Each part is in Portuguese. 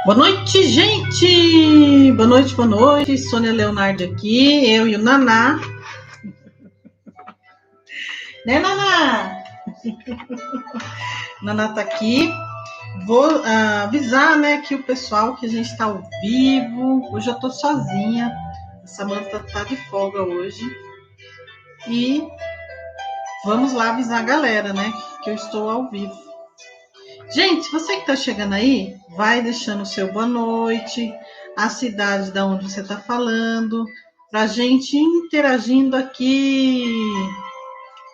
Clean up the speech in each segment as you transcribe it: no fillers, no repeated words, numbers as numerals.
Boa noite, gente! Boa noite, boa noite. Sônia Leonardo aqui, eu e o Naná. Né, Naná? Naná tá aqui. Vou avisar, né, que o pessoal que a gente tá ao vivo. Hoje eu tô sozinha. A Samanta tá de folga hoje. E vamos lá avisar a galera, né, que eu estou ao vivo. Gente, você que tá chegando aí, vai deixando o seu boa noite, a cidade da onde você tá falando, pra gente interagindo aqui,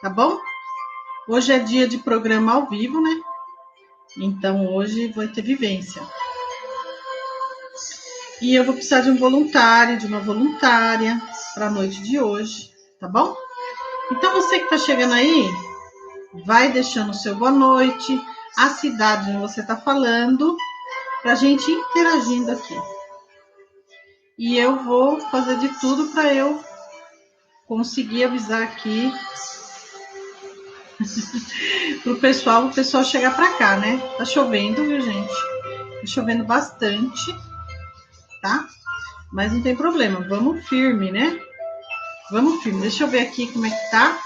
tá bom? Hoje é dia de programa ao vivo, né? Então hoje vai ter vivência. E eu vou precisar de um voluntário, de uma voluntária para a noite de hoje, tá bom? Então você que tá chegando aí, vai deixando o seu boa noite, a cidade onde você tá falando, pra gente interagindo aqui. E eu vou fazer de tudo para eu conseguir avisar aqui pro pessoal, o pessoal chegar para cá, né? Tá chovendo, viu, gente? Tá chovendo bastante, tá? Mas não tem problema, vamos firme, né? Vamos firme. Deixa eu ver aqui como é que tá.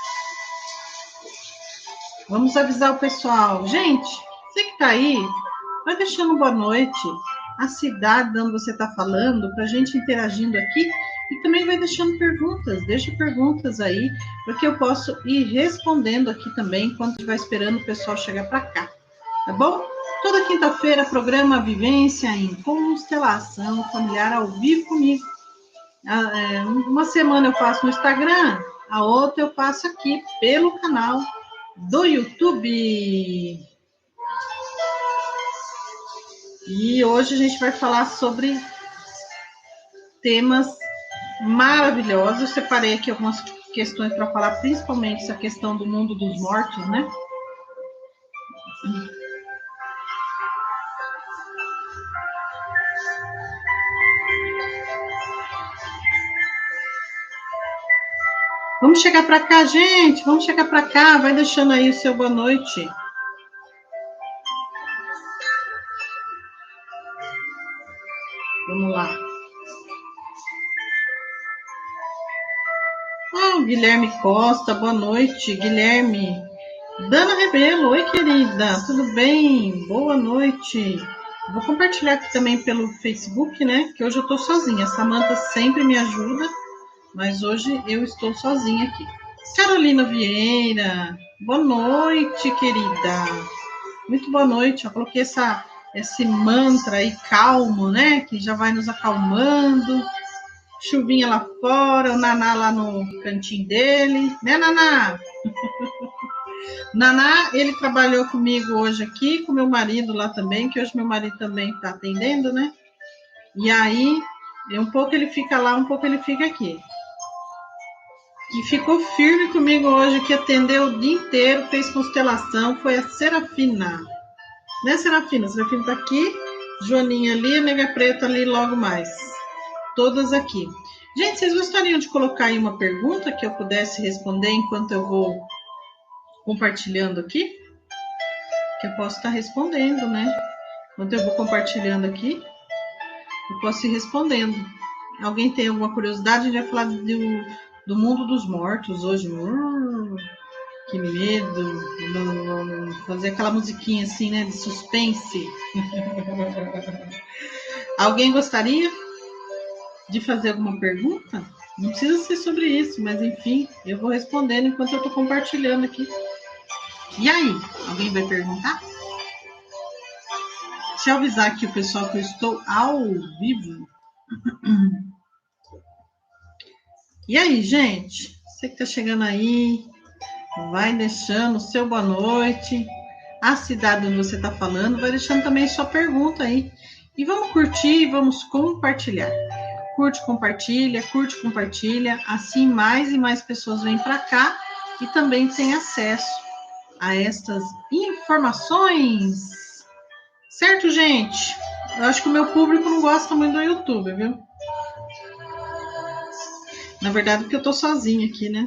Vamos avisar o pessoal. Gente, você que tá aí, vai deixando boa noite, a cidade de onde você tá falando, pra gente interagindo aqui. E também vai deixando perguntas, deixa perguntas aí, porque eu posso ir respondendo aqui também, enquanto estiver esperando o pessoal chegar para cá, tá bom? Toda quinta-feira, programa Vivência em Constelação Familiar ao vivo comigo. Uma semana eu faço no Instagram, a outra eu faço aqui pelo canal do YouTube. E hoje a gente vai falar sobre temas maravilhosos. Eu separei aqui algumas questões para falar, principalmente essa questão do mundo dos mortos, né? Vamos chegar para cá, gente. Vamos chegar para cá. Vai deixando aí o seu boa noite. Vamos lá. Guilherme Costa, boa noite, Guilherme. Dana Rebelo, oi querida, tudo bem? Boa noite. Vou compartilhar aqui também pelo Facebook, né? Que hoje eu tô sozinha. A Samanta sempre me ajuda, mas hoje eu estou sozinha aqui. Carolina Vieira, boa noite, querida. Muito boa noite. Eu coloquei esse mantra aí calmo, né? Que já vai nos acalmando. Chuvinha lá fora, o Naná lá no cantinho dele, né, Naná? Naná, ele trabalhou comigo hoje aqui, com meu marido lá também, que hoje meu marido também está atendendo, né? E aí, um pouco ele fica lá, um pouco ele fica aqui. E ficou firme comigo hoje, que atendeu o dia inteiro, fez constelação, foi a Serafina. Né, Serafina? Serafina tá aqui, Joaninha ali, a Nega Preta ali logo mais. Todas aqui. Gente, vocês gostariam de colocar aí uma pergunta que eu pudesse responder enquanto eu vou compartilhando aqui? Que eu posso estar respondendo, né? Enquanto eu vou compartilhando aqui, eu posso ir respondendo. Alguém tem alguma curiosidade? A gente vai falar do mundo dos mortos hoje. Que medo. Fazer aquela musiquinha assim, né? De suspense. Alguém gostaria de fazer alguma pergunta? Não precisa ser sobre isso, mas enfim, eu vou respondendo enquanto eu estou compartilhando aqui. E aí, alguém vai perguntar? Deixa eu avisar aqui o pessoal que eu estou ao vivo. E aí, gente? Você que está chegando aí, vai deixando o seu boa noite. A cidade onde você está falando, vai deixando também sua pergunta aí. E vamos curtir e vamos compartilhar. Curte, compartilha. Assim mais e mais pessoas vêm para cá e também têm acesso a estas informações. Certo, gente? Eu acho que o meu público não gosta muito do YouTube, viu? Na verdade, porque eu tô sozinha aqui, né?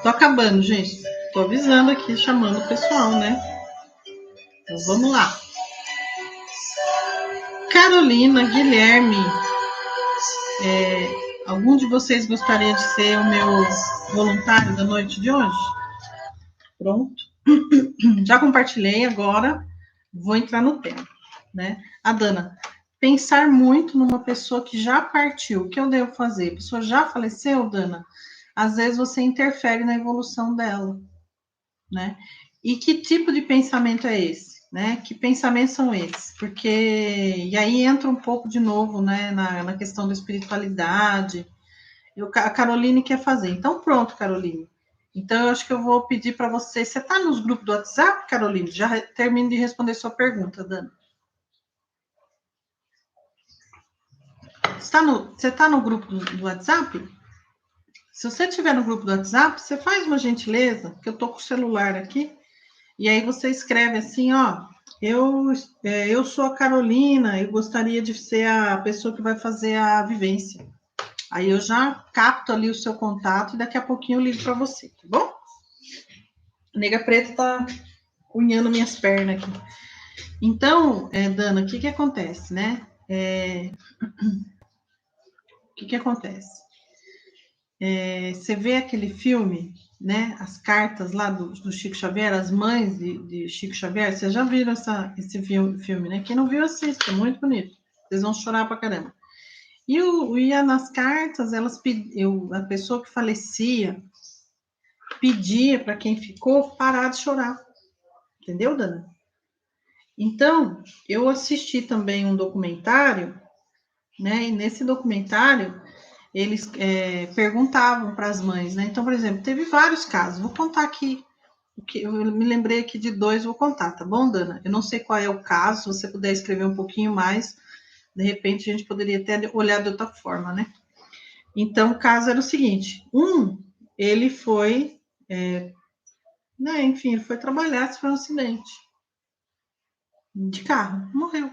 Tô acabando, gente. Tô avisando aqui, chamando o pessoal, né? Então vamos lá. Carolina, Guilherme, algum de vocês gostaria de ser o meu voluntário da noite de hoje? Pronto. Já compartilhei agora, vou entrar no tema, né? A Dana, pensar muito numa pessoa que já partiu, o que eu devo fazer? A pessoa já faleceu, Dana? Às vezes você interfere na evolução dela, né? E que tipo de pensamento é esse? Né? Que pensamentos são esses? Porque, e aí entra um pouco de novo, né, na questão da espiritualidade. A Caroline quer fazer. Então, pronto, Caroline. Então, eu acho que eu vou pedir para você. Você está nos grupos do WhatsApp, Caroline? Já termino de responder sua pergunta, Dana. Você está no grupo do WhatsApp? Se você estiver no grupo do WhatsApp, você faz uma gentileza, que eu estou com o celular aqui, e aí você escreve assim, ó, eu sou a Carolina, eu gostaria de ser a pessoa que vai fazer a vivência. Aí eu já capto ali o seu contato e daqui a pouquinho eu ligo para você, tá bom? A nega preta tá unhando minhas pernas aqui. Então, Dana, o que acontece, né? O que acontece? Você vê aquele filme, né? As cartas lá do Chico Xavier, as mães de Chico Xavier, vocês já viram esse filme, né? Quem não viu, assista, é muito bonito. Vocês vão chorar pra caramba. E nas cartas, a pessoa que falecia pedia para quem ficou parar de chorar. Entendeu, Dana? Então, eu assisti também um documentário, né? E nesse documentário, eles perguntavam para as mães, né? Então, por exemplo, teve vários casos. Vou contar aqui. Eu me lembrei aqui de 2, vou contar, tá bom, Dana? Eu não sei qual é o caso, se você puder escrever um pouquinho mais, de repente a gente poderia até olhar de outra forma, né? Então, o caso era o seguinte: ele foi, né, enfim, ele foi trabalhar, sofreu um acidente de carro, morreu.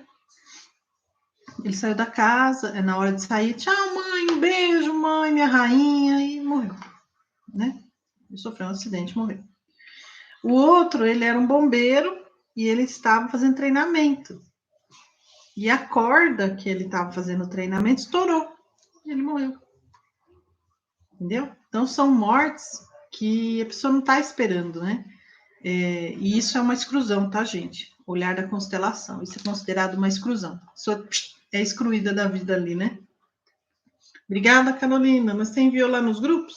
Ele saiu da casa, na hora de sair, tchau, mãe, um beijo, mãe, minha rainha, e morreu, né? Ele sofreu um acidente, morreu. O outro, ele era um bombeiro e ele estava fazendo treinamento. E a corda que ele estava fazendo o treinamento estourou. E ele morreu. Entendeu? Então, são mortes que a pessoa não está esperando, né? E isso é uma exclusão, tá, gente? Olhar da constelação. Isso é considerado uma exclusão. A pessoa é excluída da vida ali, né? Obrigada, Carolina. Mas você enviou lá nos grupos?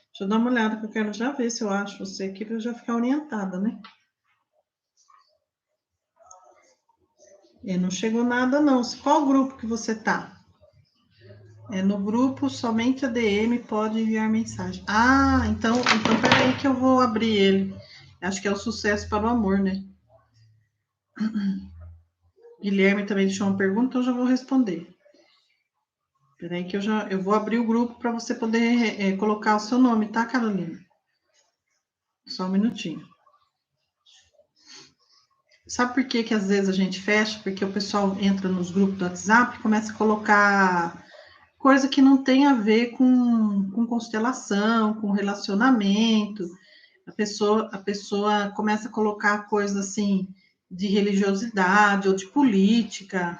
Deixa eu dar uma olhada, que eu quero já ver se eu acho você aqui, para eu já ficar orientada, né? Não chegou nada, não. Qual grupo que você tá? No grupo, somente a DM pode enviar mensagem. Ah, então peraí que eu vou abrir ele. Acho que é o Sucesso para o Amor, né? Guilherme também deixou uma pergunta, então eu já vou responder. Peraí que eu vou abrir o grupo para você poder colocar o seu nome, tá, Carolina? Só um minutinho. Sabe por que às vezes a gente fecha? Porque o pessoal entra nos grupos do WhatsApp e começa a colocar coisa que não tem a ver com constelação, com relacionamento. A pessoa começa a colocar coisas assim de religiosidade ou de política.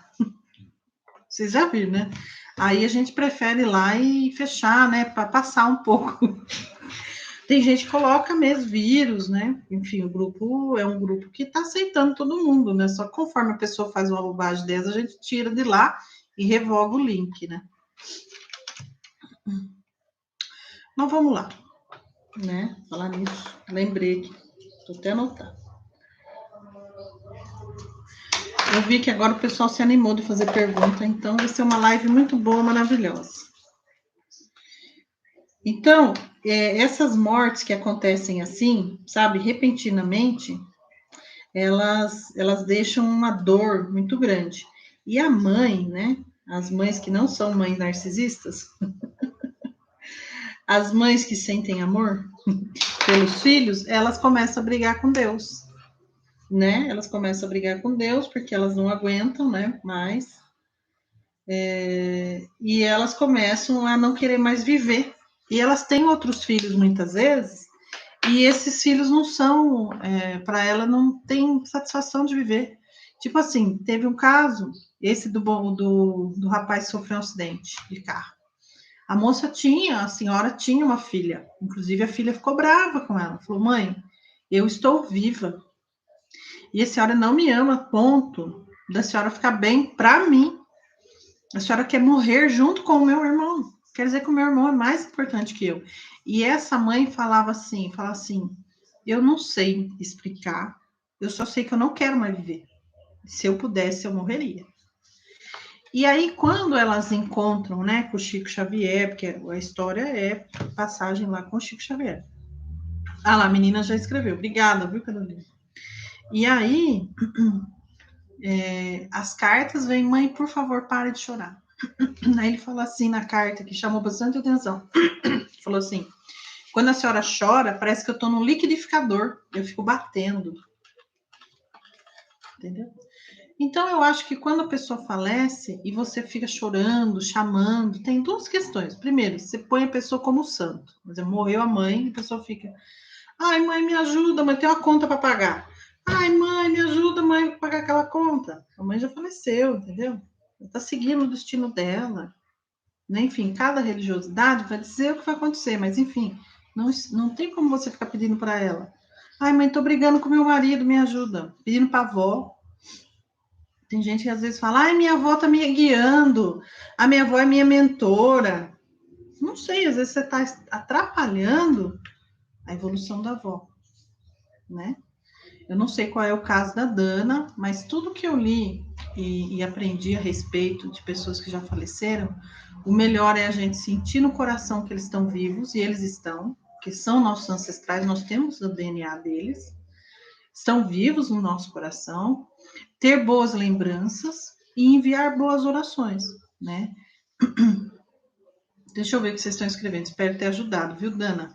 Vocês já viram, né? Aí a gente prefere ir lá e fechar, né? Para passar um pouco. Tem gente que coloca mesmo vírus, né? Enfim, o grupo é um grupo que está aceitando todo mundo, né? Só que conforme a pessoa faz uma bobagem dessa, a gente tira de lá e revoga o link, né? Mas vamos lá, né? Falar nisso, lembrei aqui, tô até anotando. Eu vi que agora o pessoal se animou de fazer pergunta, então vai ser uma live muito boa, maravilhosa. Então, essas mortes que acontecem assim, sabe, repentinamente, elas deixam uma dor muito grande. E a mãe, né? As mães que não são mães narcisistas, as mães que sentem amor pelos filhos, elas começam a brigar com Deus, né? Elas começam a brigar com Deus porque elas não aguentam, né? Mais. E elas começam a não querer mais viver. E elas têm outros filhos muitas vezes E esses filhos não são, para ela, não tem satisfação de viver. Tipo assim, teve um caso, esse do rapaz que sofreu um acidente de carro. A senhora tinha uma filha, inclusive a filha ficou brava com ela, falou, mãe, eu estou viva, e a senhora não me ama, ponto, da senhora ficar bem para mim, a senhora quer morrer junto com o meu irmão, quer dizer que o meu irmão é mais importante que eu. E essa mãe fala assim, eu não sei explicar, eu só sei que eu não quero mais viver, se eu pudesse eu morreria. E aí, quando elas encontram, né, com o Chico Xavier, porque a história é passagem lá com o Chico Xavier. Ah lá, a menina já escreveu. Obrigada, viu, Carolina? E aí, as cartas vêm, mãe, por favor, pare de chorar. Aí ele fala assim na carta, que chamou bastante atenção. Falou assim, quando a senhora chora, parece que eu tô no liquidificador. Eu fico batendo. Entendeu? Então, eu acho que quando a pessoa falece e você fica chorando, chamando, tem duas questões. Primeiro, você põe a pessoa como santo. Por exemplo, morreu a mãe e a pessoa fica, ai, mãe, me ajuda, mãe, tem uma conta para pagar. Ai, mãe, me ajuda, mãe, para pagar aquela conta. A mãe já faleceu, entendeu? Ela está seguindo o destino dela. Né? Enfim, cada religiosidade vai dizer o que vai acontecer, mas enfim, não tem como você ficar pedindo para ela. Ai, mãe, tô brigando com meu marido, me ajuda. Pedindo para a avó. Tem gente que às vezes fala, ai, minha avó tá me guiando, a minha avó é minha mentora. Não sei, às vezes você está atrapalhando a evolução da avó, né? Eu não sei qual é o caso da Dana, mas tudo que eu li e aprendi a respeito de pessoas que já faleceram, o melhor é a gente sentir no coração que eles estão vivos, e eles estão, que são nossos ancestrais, nós temos o DNA deles, estão vivos no nosso coração, ter boas lembranças e enviar boas orações, né? Deixa eu ver o que vocês estão escrevendo, espero ter ajudado, viu, Dana?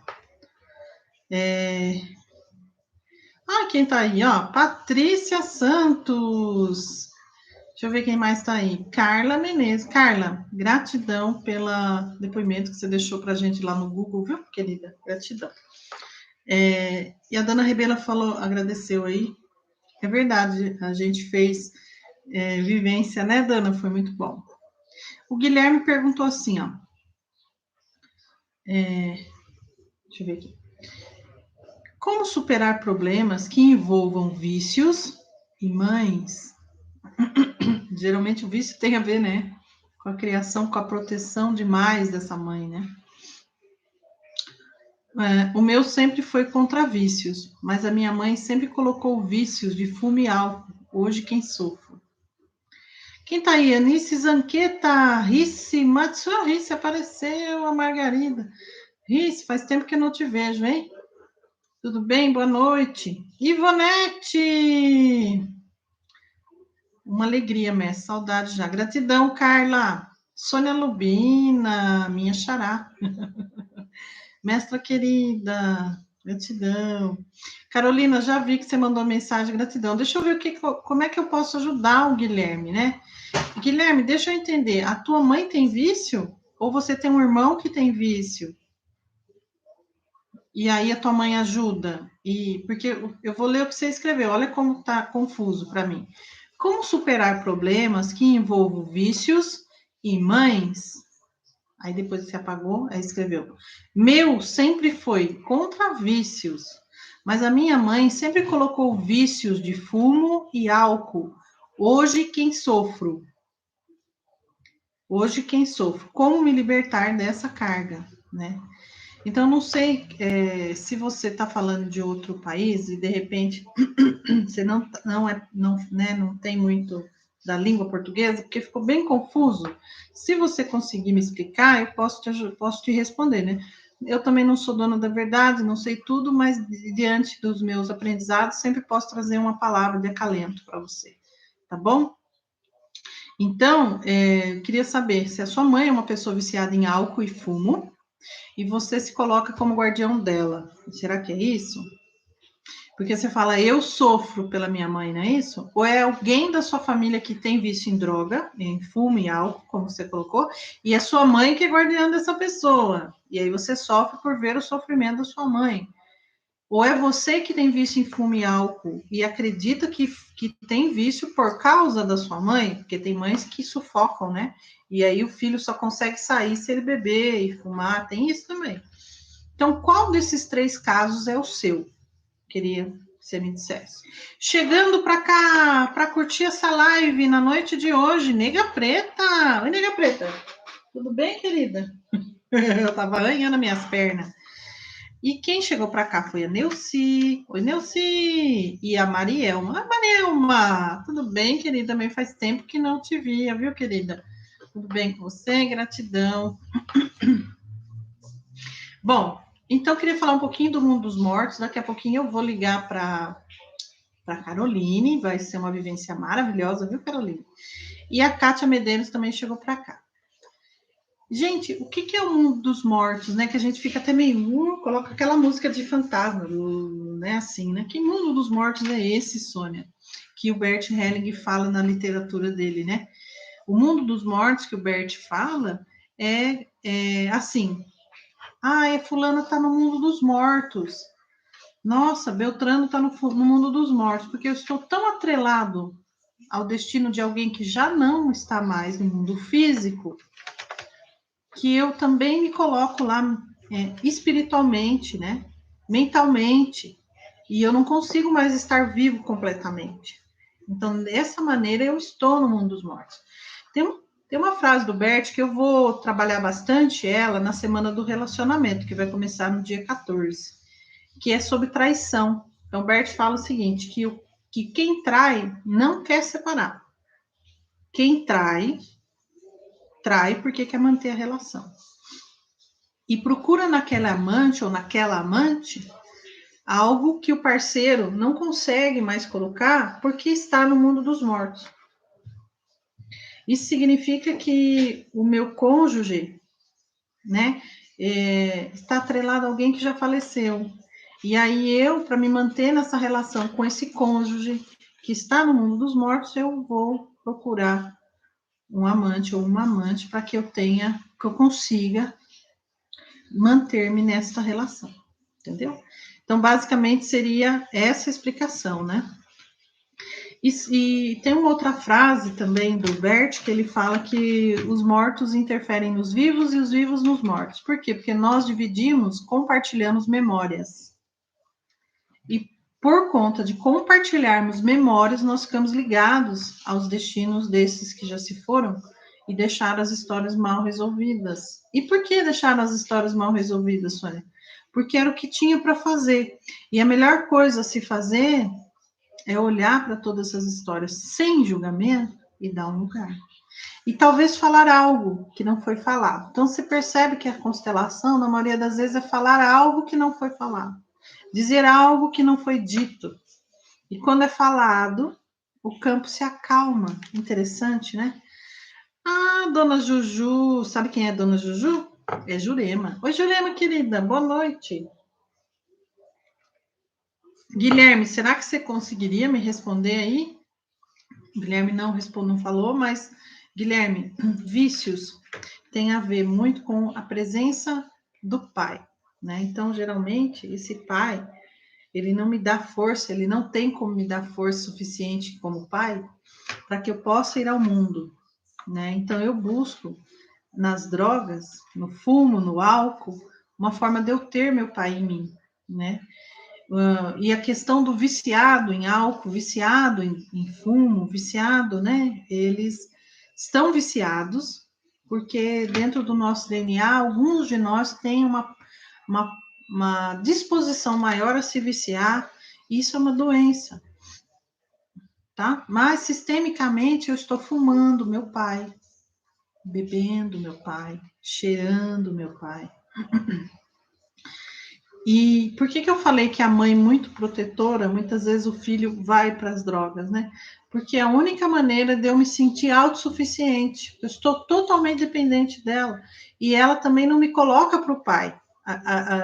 Quem tá aí, ó? Patrícia Santos. Deixa eu ver quem mais tá aí. Carla Menezes. Carla, gratidão pelo depoimento que você deixou pra gente lá no Google, viu, querida? Gratidão. E a Dana Rebela falou, agradeceu aí. É verdade, a gente fez vivência, né, Dana? Foi muito bom. O Guilherme perguntou assim, ó. Deixa eu ver aqui. Como superar problemas que envolvam vícios e mães? Geralmente o vício tem a ver, né, com a criação, com a proteção demais dessa mãe, né? O meu sempre foi contra vícios, mas a minha mãe sempre colocou vícios de fumo e álcool. Hoje quem sofro. Quem tá aí? Anice Zanqueta, Rice, Matsua Rice, apareceu a Margarida. Rice, faz tempo que eu não te vejo, hein? Tudo bem? Boa noite. Ivonete! Uma alegria, mestre. Saudade já. Gratidão, Carla. Sônia Lubina, minha xará. Mestra querida, gratidão. Carolina, já vi que você mandou mensagem, gratidão. Deixa eu ver como é que eu posso ajudar o Guilherme, né? Guilherme, deixa eu entender. A tua mãe tem vício? Ou você tem um irmão que tem vício? E aí a tua mãe ajuda? Porque eu vou ler o que você escreveu. Olha como tá confuso para mim. Como superar problemas que envolvam vícios e mães? Aí depois você apagou, aí escreveu. Meu sempre foi contra vícios, mas a minha mãe sempre colocou vícios de fumo e álcool. Hoje quem sofro? Hoje quem sofro? Como me libertar dessa carga, né? Então, não sei se você está falando de outro país e, de repente, você não tem muito da língua portuguesa, porque ficou bem confuso. Se você conseguir me explicar, eu posso te responder, né? Eu também não sou dona da verdade, não sei tudo, mas diante dos meus aprendizados, sempre posso trazer uma palavra de acalento para você, tá bom? Então, eu queria saber se a sua mãe é uma pessoa viciada em álcool e fumo, e você se coloca como guardião dela. Será que é isso? Porque você fala, eu sofro pela minha mãe, não é isso? Ou é alguém da sua família que tem vício em droga, em fumo e álcool, como você colocou, e é sua mãe que é guardiã dessa pessoa. E aí você sofre por ver o sofrimento da sua mãe. Ou é você que tem vício em fumo e álcool e acredita que tem vício por causa da sua mãe? Porque tem mães que sufocam, né? E aí o filho só consegue sair se ele beber e fumar, tem isso também. Então, qual desses 3 casos é o seu? Queria que você me dissesse. Chegando para cá, para curtir essa live na noite de hoje, Nega Preta. Oi, Nega Preta. Tudo bem, querida? Eu tava arranhando minhas pernas. E quem chegou para cá foi a Neuci. Oi, Neuci. E a Marielma. Ah, Marielma, tudo bem, querida? Também faz tempo que não te via, viu, querida? Tudo bem com você? Gratidão. Bom, então eu queria falar um pouquinho do mundo dos mortos. Daqui a pouquinho eu vou ligar para Caroline. Vai ser uma vivência maravilhosa, viu, Caroline? E a Kátia Medeiros também chegou para cá. Gente, o que é o mundo dos mortos, né? Que a gente fica até meio, coloca aquela música de fantasma, né? Assim, né? Que mundo dos mortos é esse, Sônia? Que o Bert Helling fala na literatura dele, né? O mundo dos mortos que o Bert fala é assim. Fulano tá no mundo dos mortos. Nossa, Beltrano tá no mundo dos mortos, porque eu estou tão atrelado ao destino de alguém que já não está mais no mundo físico, que eu também me coloco lá espiritualmente, né? Mentalmente, e eu não consigo mais estar vivo completamente. Então, dessa maneira, eu estou no mundo dos mortos. Tem uma frase do Bert que eu vou trabalhar bastante ela na semana do relacionamento, que vai começar no dia 14, que é sobre traição. Então, o Bert fala o seguinte, que quem trai não quer separar. Quem trai porque quer manter a relação. E procura naquele amante ou naquela amante algo que o parceiro não consegue mais colocar porque está no mundo dos mortos. Isso significa que o meu cônjuge, né, está atrelado a alguém que já faleceu. E aí eu, para me manter nessa relação com esse cônjuge que está no mundo dos mortos, eu vou procurar um amante ou uma amante para que eu consiga manter-me nessa relação, entendeu? Então, basicamente, seria essa explicação, né? E tem uma outra frase também do Bert, que ele fala que os mortos interferem nos vivos e os vivos nos mortos. Por quê? Porque nós dividimos, compartilhamos memórias. E por conta de compartilharmos memórias, nós ficamos ligados aos destinos desses que já se foram e deixaram as histórias mal resolvidas. E por que deixaram as histórias mal resolvidas, Sônia? Porque era o que tinha para fazer. E a melhor coisa a se fazer é olhar para todas essas histórias sem julgamento e dar um lugar. E talvez falar algo que não foi falado. Então, você percebe que a constelação, na maioria das vezes, é falar algo que não foi falado. Dizer algo que não foi dito. E quando é falado, o campo se acalma. Interessante, né? Ah, dona Juju. Sabe quem é dona Juju? É Jurema. Oi, Jurema, querida. Boa noite. Guilherme, será que você conseguiria me responder aí? Guilherme não falou, mas Guilherme, vícios tem a ver muito com a presença do pai, né? Então, geralmente, esse pai, ele não me dá força, ele não tem como me dar força suficiente como pai para que eu possa ir ao mundo, né? Então, eu busco nas drogas, no fumo, no álcool, uma forma de eu ter meu pai em mim, né? E a questão do viciado em álcool, viciado em fumo, viciado, né? Eles estão viciados, porque dentro do nosso DNA, alguns de nós têm uma disposição maior a se viciar, e isso é uma doença, tá? Mas sistemicamente eu estou fumando meu pai, bebendo meu pai, cheirando meu pai. E por que eu falei que a mãe muito protetora, muitas vezes o filho vai para as drogas, né? Porque é a única maneira de eu me sentir autossuficiente. Eu estou totalmente dependente dela. E ela também não me coloca para o pai.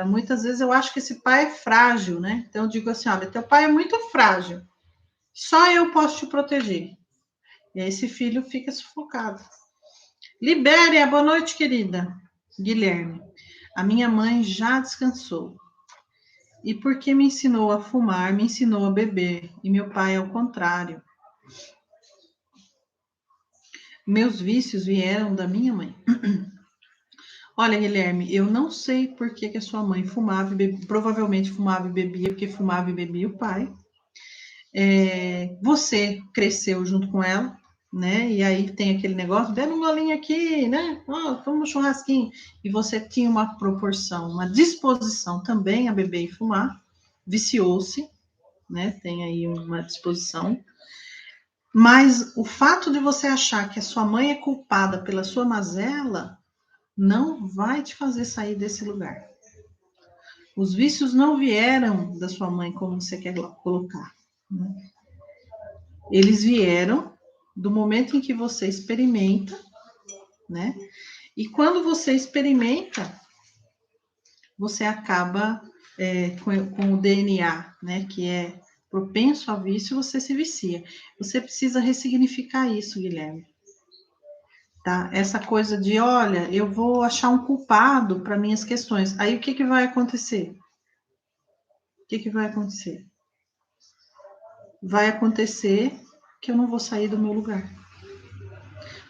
Muitas vezes eu acho que esse pai é frágil, né? Então eu digo assim, olha, teu pai é muito frágil. Só eu posso te proteger. E aí esse filho fica sufocado. Libéria, boa noite, querida. Guilherme, a minha mãe já descansou. E porque me ensinou a fumar, me ensinou a beber. E meu pai é o contrário. Meus vícios vieram da minha mãe. Olha, Guilherme, eu não sei por que a sua mãe fumava e bebia, provavelmente fumava e bebia, porque fumava e bebia o pai. Você cresceu junto com ela, né? E aí tem aquele negócio, dê um golinho aqui, né? Oh, vamos um churrasquinho. E você tinha uma proporção, uma disposição também a beber e fumar, viciou-se, né? Tem aí uma disposição. Mas o fato de você achar que a sua mãe é culpada pela sua mazela não vai te fazer sair desse lugar. Os vícios não vieram da sua mãe, como você quer colocar, né? Eles vieram do momento em que você experimenta, né? E quando você experimenta, você acaba com o DNA, né? Que é propenso a vício, você se vicia. Você precisa ressignificar isso, Guilherme. Tá? Essa coisa de, olha, eu vou achar um culpado para minhas questões. Aí o que vai acontecer? O que vai acontecer? Vai acontecer que eu não vou sair do meu lugar.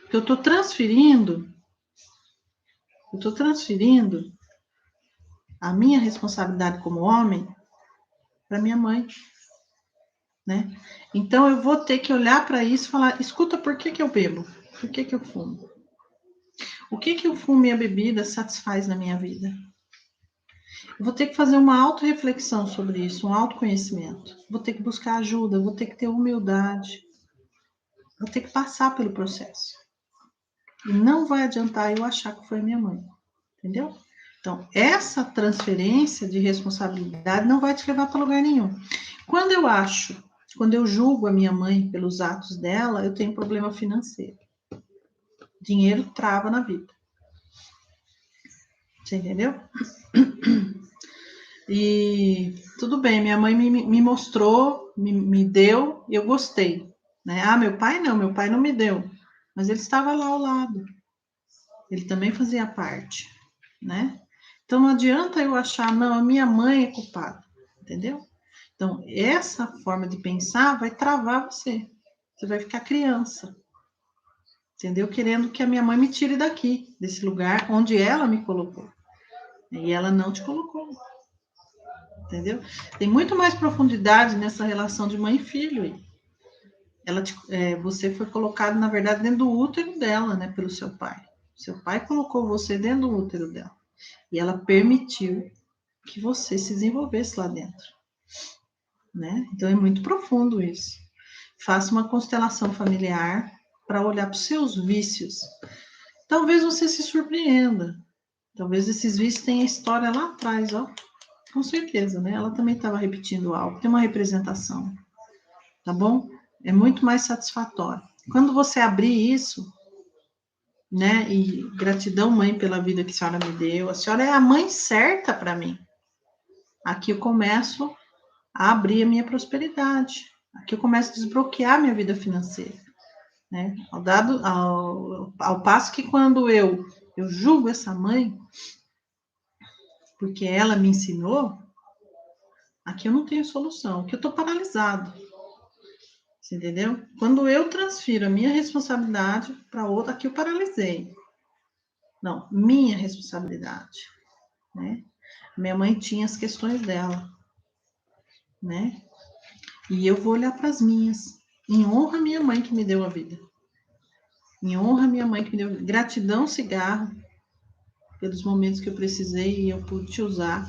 Porque eu estou transferindo a minha responsabilidade como homem para minha mãe, né? Então eu vou ter que olhar para isso e falar, escuta, por que eu bebo? Por que eu fumo? O que o fumo e a bebida satisfaz na minha vida? Eu vou ter que fazer uma autorreflexão sobre isso, um autoconhecimento. Vou ter que buscar ajuda, vou ter que ter humildade. Vou ter que passar pelo processo. E não vai adiantar eu achar que foi minha mãe. Entendeu? Então, essa transferência de responsabilidade não vai te levar para lugar nenhum. Quando eu julgo a minha mãe pelos atos dela, eu tenho problema financeiro. Dinheiro trava na vida. Você entendeu? E tudo bem, minha mãe me mostrou, me deu, e eu gostei. Né? Ah, meu pai não me deu. Mas ele estava lá ao lado. Ele também fazia parte, né? Então não adianta eu achar, não, a minha mãe é culpada, entendeu? Então, essa forma de pensar vai travar você. Você vai ficar criança, entendeu? Querendo que a minha mãe me tire daqui, desse lugar onde ela me colocou. E ela não te colocou, entendeu? Tem muito mais profundidade nessa relação de mãe e filho. Você foi colocado, na verdade, dentro do útero dela, né, pelo seu pai. Seu pai colocou você dentro do útero dela. E ela permitiu que você se desenvolvesse lá dentro, né? Então é muito profundo isso. Faça uma constelação familiar para olhar para os seus vícios. Talvez você se surpreenda. Talvez esses vícios tenham história lá atrás, ó. Com certeza, né? Ela também estava repetindo algo. Tem uma representação, tá bom? É muito mais satisfatório. Quando você abrir isso, né? E gratidão, mãe, pela vida que a senhora me deu. A senhora é a mãe certa para mim. Aqui eu começo a abrir a minha prosperidade. Aqui eu começo a desbloquear a minha vida financeira. Né? Ao passo que quando eu julgo essa mãe, porque ela me ensinou, aqui eu não tenho solução, aqui eu estou paralisado. Você entendeu? Quando eu transfiro a minha responsabilidade para outra, aqui eu paralisei. Não, minha responsabilidade. Né? Minha mãe tinha as questões dela. Né? E eu vou olhar para as minhas. Em honra à minha mãe que me deu a vida. Em honra à minha mãe que me deu gratidão, cigarro, pelos momentos que eu precisei e eu pude te usar.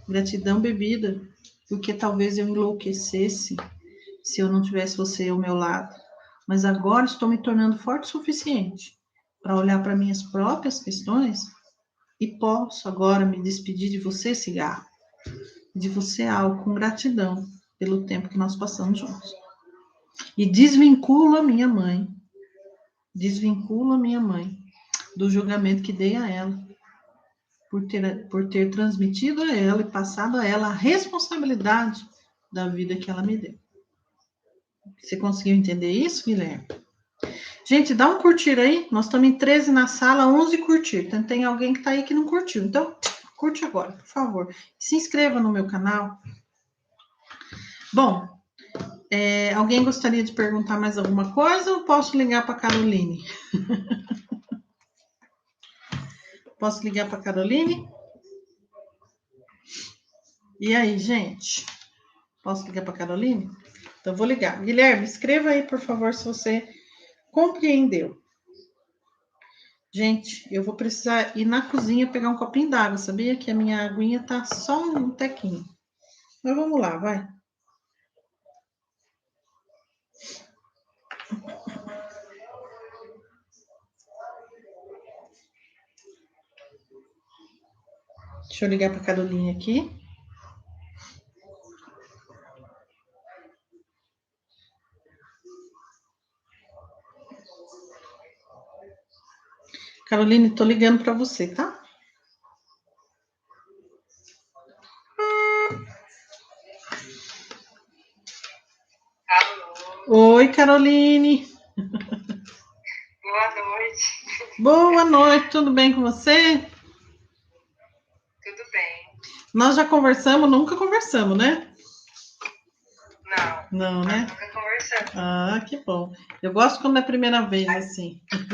Gratidão, bebida, porque talvez eu enlouquecesse se eu não tivesse você ao meu lado. Mas agora estou me tornando forte o suficiente para olhar para minhas próprias questões e posso agora me despedir de você, cigarro, de você, álcool, com gratidão pelo tempo que nós passamos juntos. E desvinculo a minha mãe do julgamento que dei a ela, por ter transmitido a ela e passado a ela a responsabilidade da vida que ela me deu. Você conseguiu entender isso, Guilherme? Gente, dá um curtir aí. Nós estamos em 13 na sala, 11 curtir. Então, tem alguém que está aí que não curtiu. Então, Curte agora, por favor. Se inscreva no meu canal. Bom, alguém gostaria de perguntar mais alguma coisa ou posso ligar para a Caroline? Posso ligar para a Caroline? E aí, gente? Posso ligar para a Caroline? Então, vou ligar. Guilherme, escreva aí, por favor, se você compreendeu. Gente, eu vou precisar ir na cozinha pegar um copinho d'água. Sabia que a minha aguinha tá só um tequinho. Mas vamos lá, vai. Deixa eu ligar para a Caroline aqui. Caroline, tô ligando para você, tá? Alô. Oi, Caroline. Boa noite. Boa noite, tudo bem com você? Tudo bem? Nós já conversamos, nunca conversamos, né? Não. Não, né? Nunca conversamos. Ah, que bom. Eu gosto quando é a primeira vez, assim. É um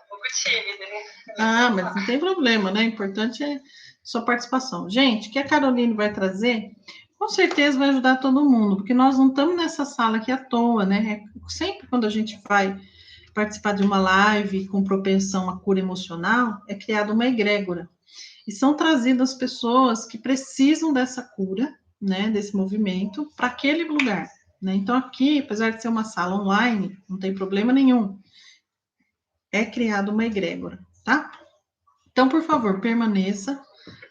pouco tímida, né? Ah, mas não tem problema, né? O importante é sua participação. Gente, o que a Caroline vai trazer, com certeza vai ajudar todo mundo, porque nós não estamos nessa sala aqui à toa, né? Sempre quando a gente vai participar de uma live com propensão à cura emocional, é criada uma egrégora. E são trazidas pessoas que precisam dessa cura, né? Desse movimento, para aquele lugar. Né? Então, aqui, apesar de ser uma sala online, não tem problema nenhum. É criada uma egrégora, tá? Então, por favor, permaneça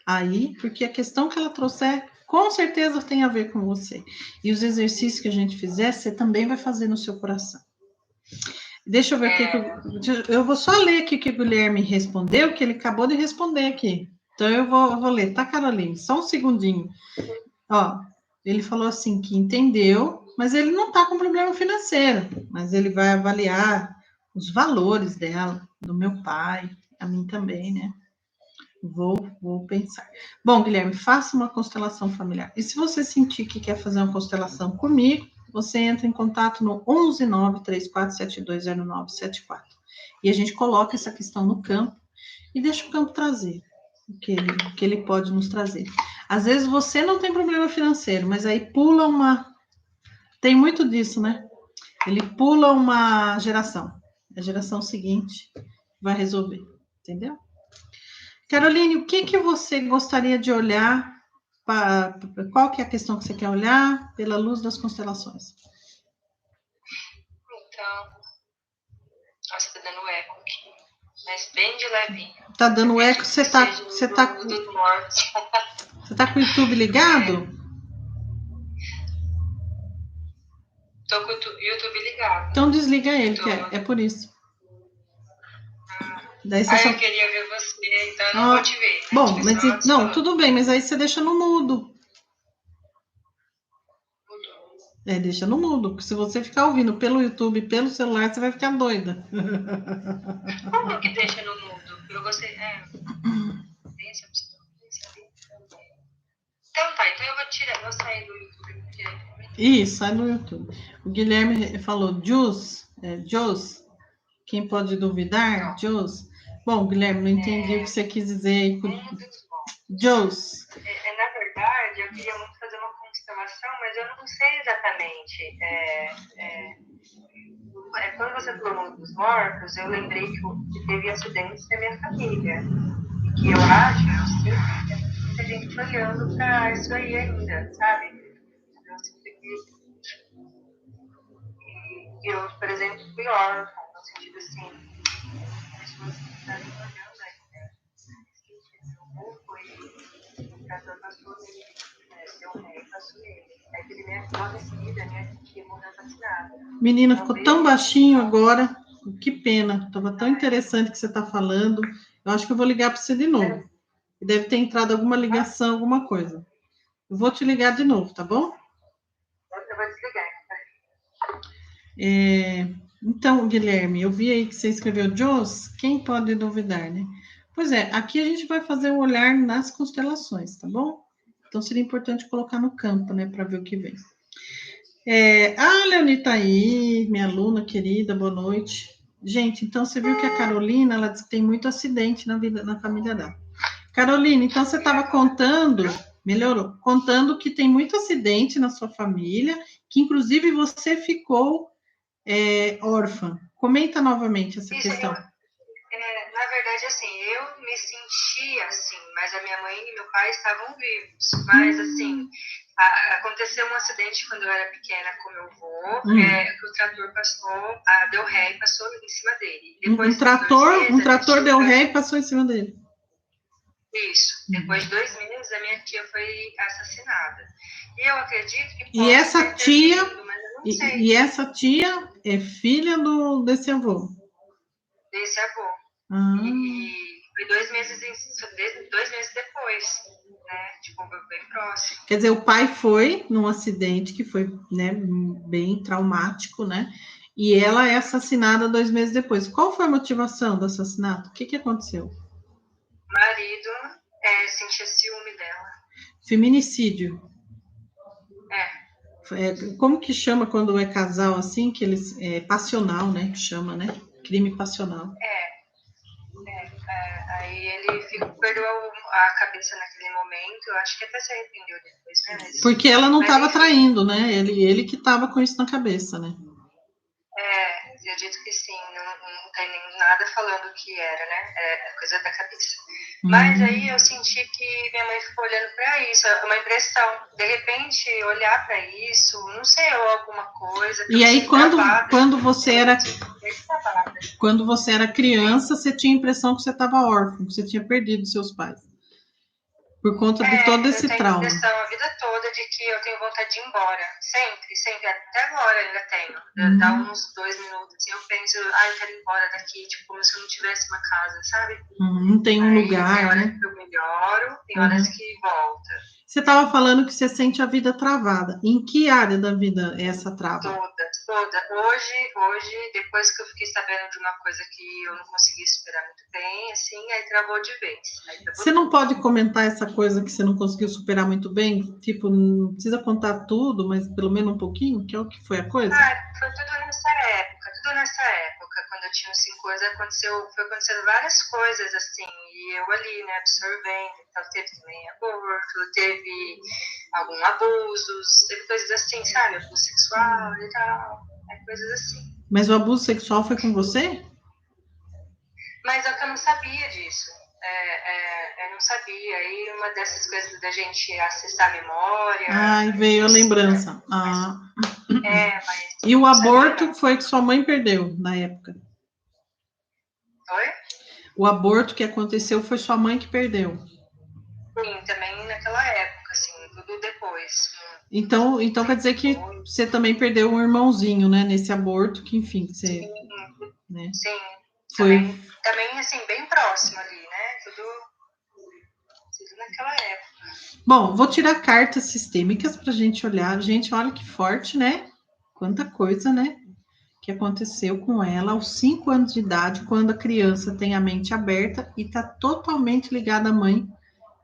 aí, porque a questão que ela trouxer, com certeza tem a ver com você. E os exercícios que a gente fizer, você também vai fazer no seu coração. Deixa eu ver o que eu vou só ler aqui o que o Guilherme respondeu, que ele acabou de responder aqui. Então, eu vou ler, tá, Caroline? Só um segundinho. Ó, ele falou assim que entendeu, mas ele não tá com problema financeiro, mas ele vai avaliar os valores dela, do meu pai, a mim também, né? Vou pensar. Bom, Guilherme, faça uma constelação familiar. E se você sentir que quer fazer uma constelação comigo, você entra em contato no 11934720974. E a gente coloca essa questão no campo e deixa o campo trazer o que ele pode nos trazer. Às vezes você não tem problema financeiro, mas aí pula uma. Tem muito disso, né? Ele pula uma geração. A geração seguinte vai resolver, entendeu? Caroline, o que você gostaria de olhar? Qual que é a questão que você quer olhar pela luz das constelações? Então, nossa, tá dando eco aqui, mas bem de levinho. Tá dando eco? Você tá com o YouTube ligado? Tô com o YouTube ligado. Então desliga ele, que é por isso. Daí você eu queria ver você, então eu não vou te ver. Bom, mas não, tudo bem, mas aí você deixa no mudo. Deixa no mudo, porque se você ficar ouvindo pelo YouTube, pelo celular, você vai ficar doida. Como que deixa no mudo? Eu gostei. Deixa eu também. Então tá, então eu vou sair do YouTube porque. Isso, sai no YouTube. O Guilherme falou, Jus, quem pode duvidar? Jus. Bom, Guilherme, não entendi o que você quis dizer. Jus. Na verdade, eu queria muito fazer uma constelação, mas eu não sei exatamente. Quando você falou dos mortos, eu lembrei que teve acidentes na minha família. E que eu acho, eu sinto que tem muita gente olhando para isso aí ainda, sabe? Eu sinto que eu, por exemplo, fui órfã, no sentido assim, pessoas que estão olhando ainda. O mundo foi tratando a sua vida, seu rei passou ele. Aí teve logo em seguida, minha tia morreu assassinada. Menina, ficou tão baixinho agora. Que pena. Tava tão interessante o que você está falando. Eu acho que eu vou ligar para você de novo. Deve ter entrado alguma ligação, alguma coisa. Eu vou te ligar de novo, tá bom? Eu vou desligar. Então, Guilherme, eu vi aí que você escreveu Jos, quem pode duvidar, né? Pois é, aqui a gente vai fazer o olhar nas constelações, tá bom? Então seria importante colocar no campo, né, para ver o que vem. Leoni tá aí, minha aluna querida, boa noite. Gente, então você viu que a Carolina, ela diz que tem muito acidente na família dela. Carolina, então você estava contando, melhorou, contando que tem muito acidente na sua família, que inclusive você ficou órfã. Comenta novamente essa questão. Na verdade, assim, eu me sentia assim, mas a minha mãe e meu pai estavam vivos. Mas, assim, aconteceu um acidente quando eu era pequena com meu avô, que o trator passou, deu ré e passou em cima dele. Depois um trator deu ré e passou em cima dele. Isso. Depois de 2 meses, a minha tia foi assassinada. E eu acredito que e essa tia sido, mas eu não sei. E essa tia é filha desse avô? Desse avô. E foi 2 meses depois, né? Tipo, bem próximo. Quer dizer, o pai foi num acidente que foi, né, bem traumático, né? E ela é assassinada 2 meses depois. Qual foi a motivação do assassinato? O que aconteceu? O marido sentia ciúme dela. Feminicídio. Como que chama quando é casal assim, que eles passional, né? Que chama, né? Crime passional. Aí ele perdeu a cabeça naquele momento. Eu acho que até se arrependeu depois, né? Mas, porque ela não estava traindo, né? Ele que estava com isso na cabeça, né? Eu acredito que sim. Não tem nada falando que era, né? É coisa da cabeça. Mas aí eu senti que minha mãe ficou olhando para isso, uma impressão. De repente, olhar para isso, não sei, ou alguma coisa. E aí, quando você era criança, você tinha a impressão que você estava órfão, que você tinha perdido seus pais. Por conta de todo esse trauma. Eu tenho a impressão a vida toda de que eu tenho vontade de ir embora. Sempre. Até agora ainda tenho. Dá uns 2 minutos, assim, eu penso, eu quero ir embora daqui, tipo, como se eu não tivesse uma casa, sabe? Não tem um lugar, tem horas né? que eu melhoro, tem horas que volta. Você estava falando que você sente a vida travada. Em que área da vida é essa trava? Toda. Hoje, depois que eu fiquei sabendo de uma coisa que eu não consegui esperar muito bem, assim, aí travou de vez. Você não pode comentar essa coisa que você não conseguiu superar muito bem? Tipo, não precisa contar tudo, mas pelo menos um pouquinho, que é o que foi a coisa? Foi tudo nessa época, quando eu tinha 5 anos, foi acontecendo várias coisas, assim, e eu ali, né, absorvendo. Então, teve também aborto, teve alguns abusos, teve coisas assim, sabe, abuso sexual e tal, coisas assim. Mas o abuso sexual foi com você? Mas é que eu não sabia disso. Eu não sabia. Aí uma dessas coisas da gente acessar a memória. E veio a lembrança. Mas e o aborto foi que sua mãe perdeu na época? Oi? O aborto que aconteceu foi sua mãe que perdeu? Sim, também naquela época, assim, tudo depois. Então quer dizer que você também perdeu um irmãozinho, né? Nesse aborto, que enfim, você... Sim, né? Foi... Também, assim, bem próximo ali, né? Tudo naquela época. Bom, vou tirar cartas sistêmicas para a gente olhar. Gente, olha que forte, né? Quanta coisa, né? Que aconteceu com ela aos 5 anos de idade, quando a criança tem a mente aberta e tá totalmente ligada à mãe,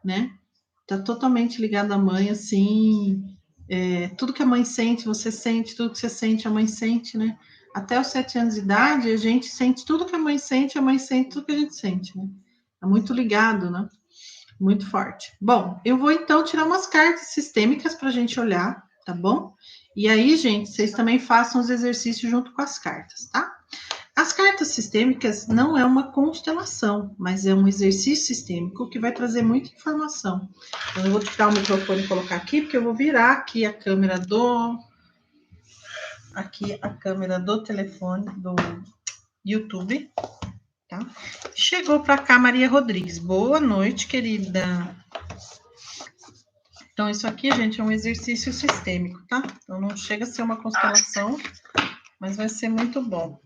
né? Tá totalmente ligada à mãe, assim... tudo que a mãe sente, você sente, tudo que você sente, a mãe sente, né? Até os 7 anos de idade, a gente sente tudo que a mãe sente tudo que a gente sente, né? É muito ligado, né? Muito forte. Bom, eu vou então tirar umas cartas sistêmicas para a gente olhar, tá bom? E aí, gente, vocês também façam os exercícios junto com as cartas, tá? As cartas sistêmicas não é uma constelação, mas é um exercício sistêmico que vai trazer muita informação. Então, eu vou tirar o microfone e colocar aqui, porque eu vou virar aqui a câmera do telefone do YouTube, tá? Chegou para cá Maria Rodrigues. Boa noite, querida. Então, isso aqui, gente, é um exercício sistêmico, tá? Então, não chega a ser uma constelação, mas vai ser muito bom.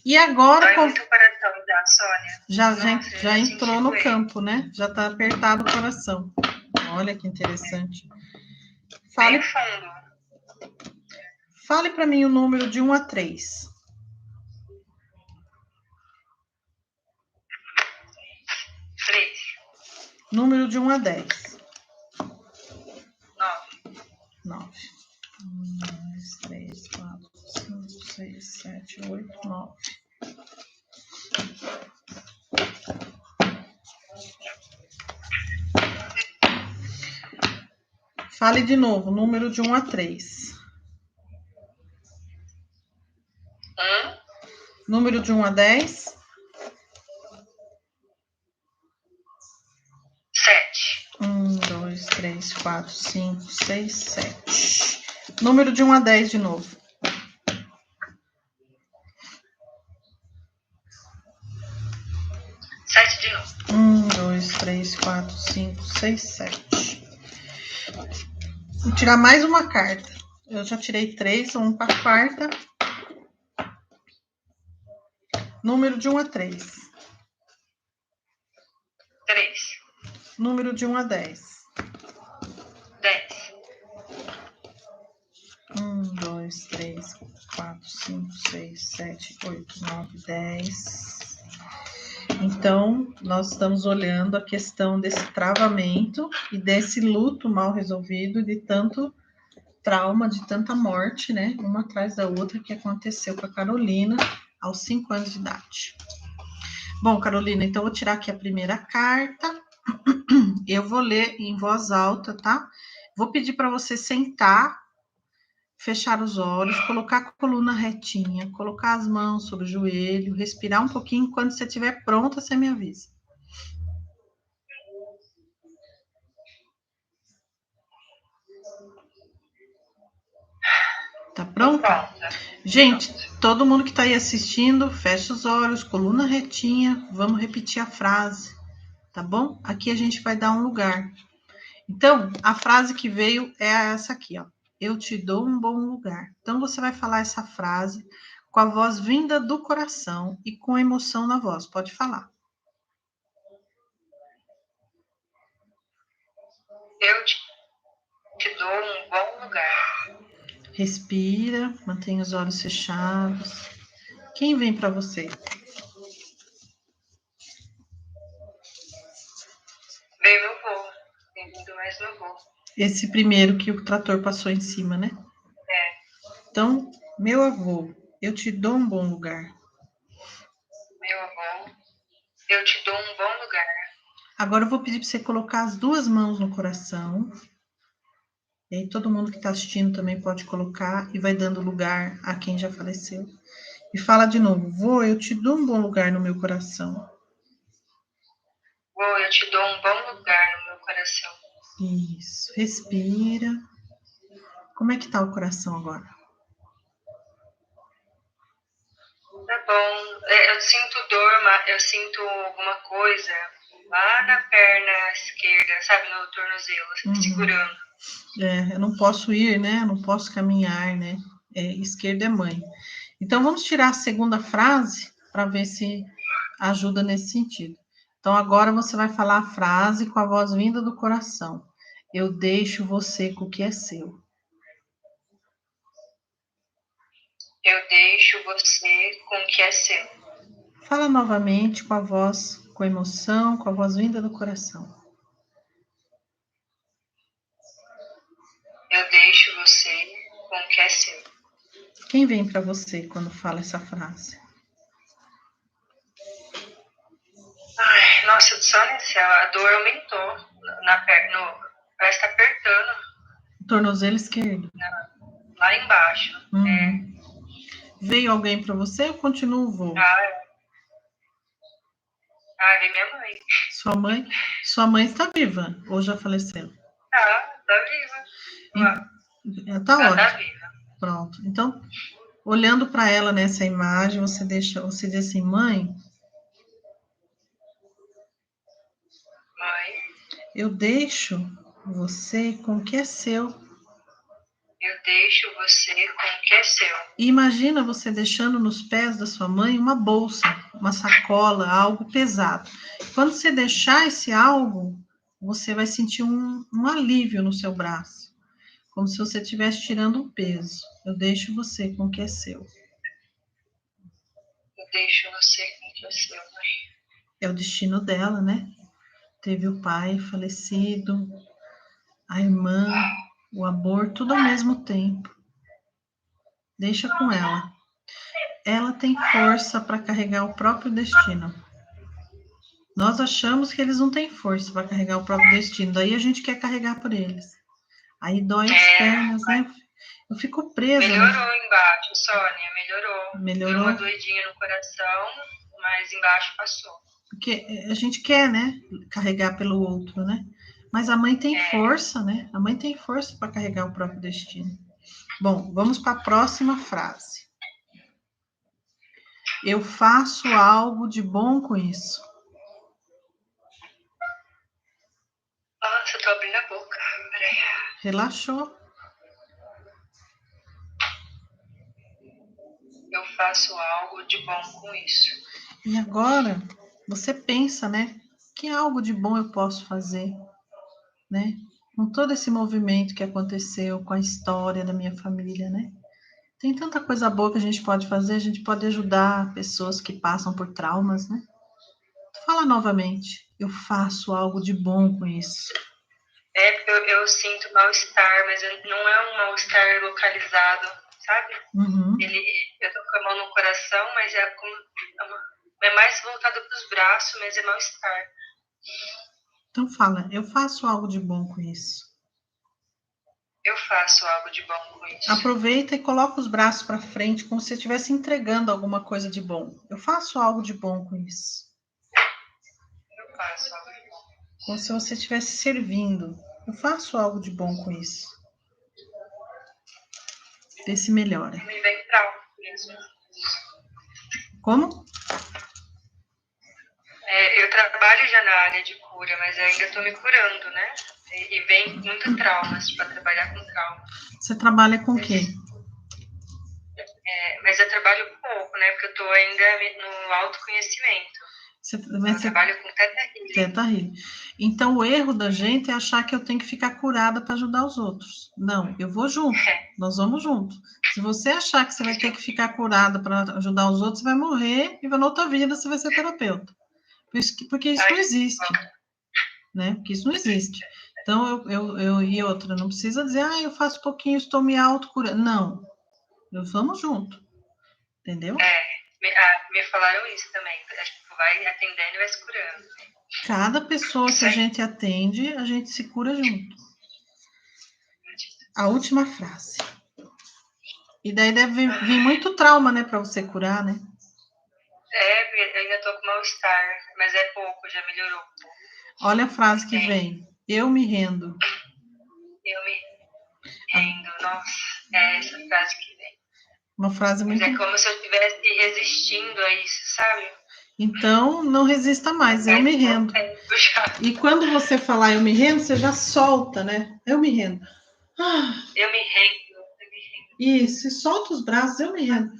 E agora... muito o coração da Sônia. Já entrou no campo, né? Já tá apertado o coração. Olha que interessante. Bem fundo. Fale para mim o número de 1 a 3. Número de 1 a 10. 9. 9. 1, 2, 3, 4, 5, 6, 7, 8, 9. Fale de novo, número de 1 a 3. 1. Número de 1 a 10. 7. 1, 2, 3, 4, 5, 6, 7. Número de 1 a 10 de novo. 7 de novo. 1, 2, 3, 4, 5, 6, 7. Vou tirar mais uma carta. Eu já tirei 3, vamos para a quarta. Número de 1 a 3. 3. Número de 1 a 10. 10. 1, 2, 3, 4, 5, 6, 7, 8, 9, 10. Então, nós estamos olhando a questão desse travamento e desse luto mal resolvido, de tanto trauma, de tanta morte, né? Uma atrás da outra, que aconteceu com a Carolina aos 5 anos de idade. Bom, Carolina, então eu vou tirar aqui a primeira carta. Eu vou ler em voz alta, tá? Vou pedir para você sentar, fechar os olhos, colocar a coluna retinha, colocar as mãos sobre o joelho, respirar um pouquinho. Quando você estiver pronta, você me avisa. Tá pronta? Gente, todo mundo que está aí assistindo, fecha os olhos, coluna retinha, vamos repetir a frase, tá bom? Aqui a gente vai dar um lugar. Então, a frase que veio é essa aqui, ó. Eu te dou um bom lugar. Então, você vai falar essa frase com a voz vinda do coração e com emoção na voz. Pode falar. Eu te dou um bom lugar. Respira, mantenha os olhos fechados. Quem vem para você? Veio meu vô. Tem vindo mais meu vô. Esse primeiro que o trator passou em cima, né? É. Então, meu avô, eu te dou um bom lugar. Meu avô, eu te dou um bom lugar. Agora eu vou pedir para você colocar as duas mãos no coração. E aí todo mundo que está assistindo também pode colocar e vai dando lugar a quem já faleceu. E fala de novo, vô, eu te dou um bom lugar no meu coração. Vô, eu te dou um bom lugar no meu coração. Isso, respira. Como é que tá o coração agora? Tá bom. Eu sinto dor, eu sinto alguma coisa lá na perna esquerda, sabe, no tornozelo, segurando. Eu não posso ir, né? Eu não posso caminhar, né? Esquerda é mãe. Então, vamos tirar a segunda frase para ver se ajuda nesse sentido. Então, agora você vai falar a frase com a voz vinda do coração. Eu deixo você com o que é seu. Eu deixo você com o que é seu. Fala novamente com a voz, com emoção, com a voz vinda do coração. Eu deixo você com o que é seu. Quem vem para você quando fala essa frase? Ai, nossa, do céu do céu, a dor aumentou na perna, parece que tá apertando. O tornozelo esquerdo. Lá embaixo. Veio alguém para você ou continua o voo? Veio minha mãe. Sua mãe está viva ou já faleceu? Tá viva. Tá ótimo. Tá viva. Pronto. Então, olhando para ela nessa imagem, você diz assim, mãe, eu deixo você com o que é seu. Eu deixo você com o que é seu. E imagina você deixando nos pés da sua mãe uma bolsa, uma sacola, algo pesado. Quando você deixar esse algo, você vai sentir um alívio no seu braço, como se você estivesse tirando um peso. Eu deixo você com o que é seu. Eu deixo você com o que é seu, mãe. É o destino dela, né? teve o pai falecido, a irmã, o amor, tudo ao mesmo tempo. Deixa com ela. Ela tem força para carregar o próprio destino. Nós achamos que eles não têm força para carregar o próprio destino, daí a gente quer carregar por eles. Aí dói as pernas, né? Eu fico presa. Melhorou embaixo, Sônia, melhorou. Melhorou. Deu uma doidinha no coração, mas embaixo passou. Porque a gente quer, né? Carregar pelo outro, né? Mas a mãe tem força, né? A mãe tem força para carregar o próprio destino. Bom, vamos para a próxima frase. Eu faço algo de bom com isso. Nossa, eu tô abrindo a boca. Peraí. Relaxou. Eu faço algo de bom com isso. E agora, você pensa, né? Que algo de bom eu posso fazer, né? Com todo esse movimento que aconteceu, com a história da minha família, né? Tem tanta coisa boa que a gente pode fazer, a gente pode ajudar pessoas que passam por traumas, né? Fala novamente, eu faço algo de bom com isso. Eu sinto mal-estar, mas não é um mal-estar localizado, sabe? Uhum. Eu tô com a mão no coração, mas é mais voltado para os braços, mas é mal-estar. Então fala, eu faço algo de bom com isso. Eu faço algo de bom com isso. Aproveita e coloca os braços para frente, como se você estivesse entregando alguma coisa de bom. Eu faço algo de bom com isso. Eu faço algo de bom. Como se você estivesse servindo. Eu faço algo de bom com isso. Vê se melhora. Me vem trauma mesmo. Como? Eu trabalho já na área de cura, mas ainda estou me curando, né? E vem muito traumas para trabalhar com trauma. Você trabalha com o quê? Mas eu trabalho pouco, né? Porque eu estou ainda no autoconhecimento. Eu trabalho com Theta Healing. Theta Healing. Então, o erro da gente é achar que eu tenho que ficar curada para ajudar os outros. Não, eu vou junto. Nós vamos junto. Se você achar que você vai ter que ficar curada para ajudar os outros, você vai morrer e na outra vida você vai ser terapeuta. Porque isso não existe. Né? Porque isso não existe. Então, e outra, não precisa dizer, eu faço pouquinho, estou me autocurando. Não. Vamos junto. Entendeu? Me falaram isso também. Vai atendendo e vai se curando. Cada pessoa que a gente atende, a gente se cura junto. A última frase. E daí deve vir muito trauma, né, para você curar, né? Eu ainda tô com mal-estar, mas é pouco, já melhorou um pouco. Olha a frase que vem. Eu me rendo. Eu me rendo. Nossa, é essa frase que vem. Uma frase muito... Mas é como se eu estivesse resistindo a isso, sabe? Então, não resista mais, eu me rendo. E quando você falar eu me rendo, você já solta, né? Eu me rendo. Eu me rendo. Isso, e solta os braços, eu me rendo.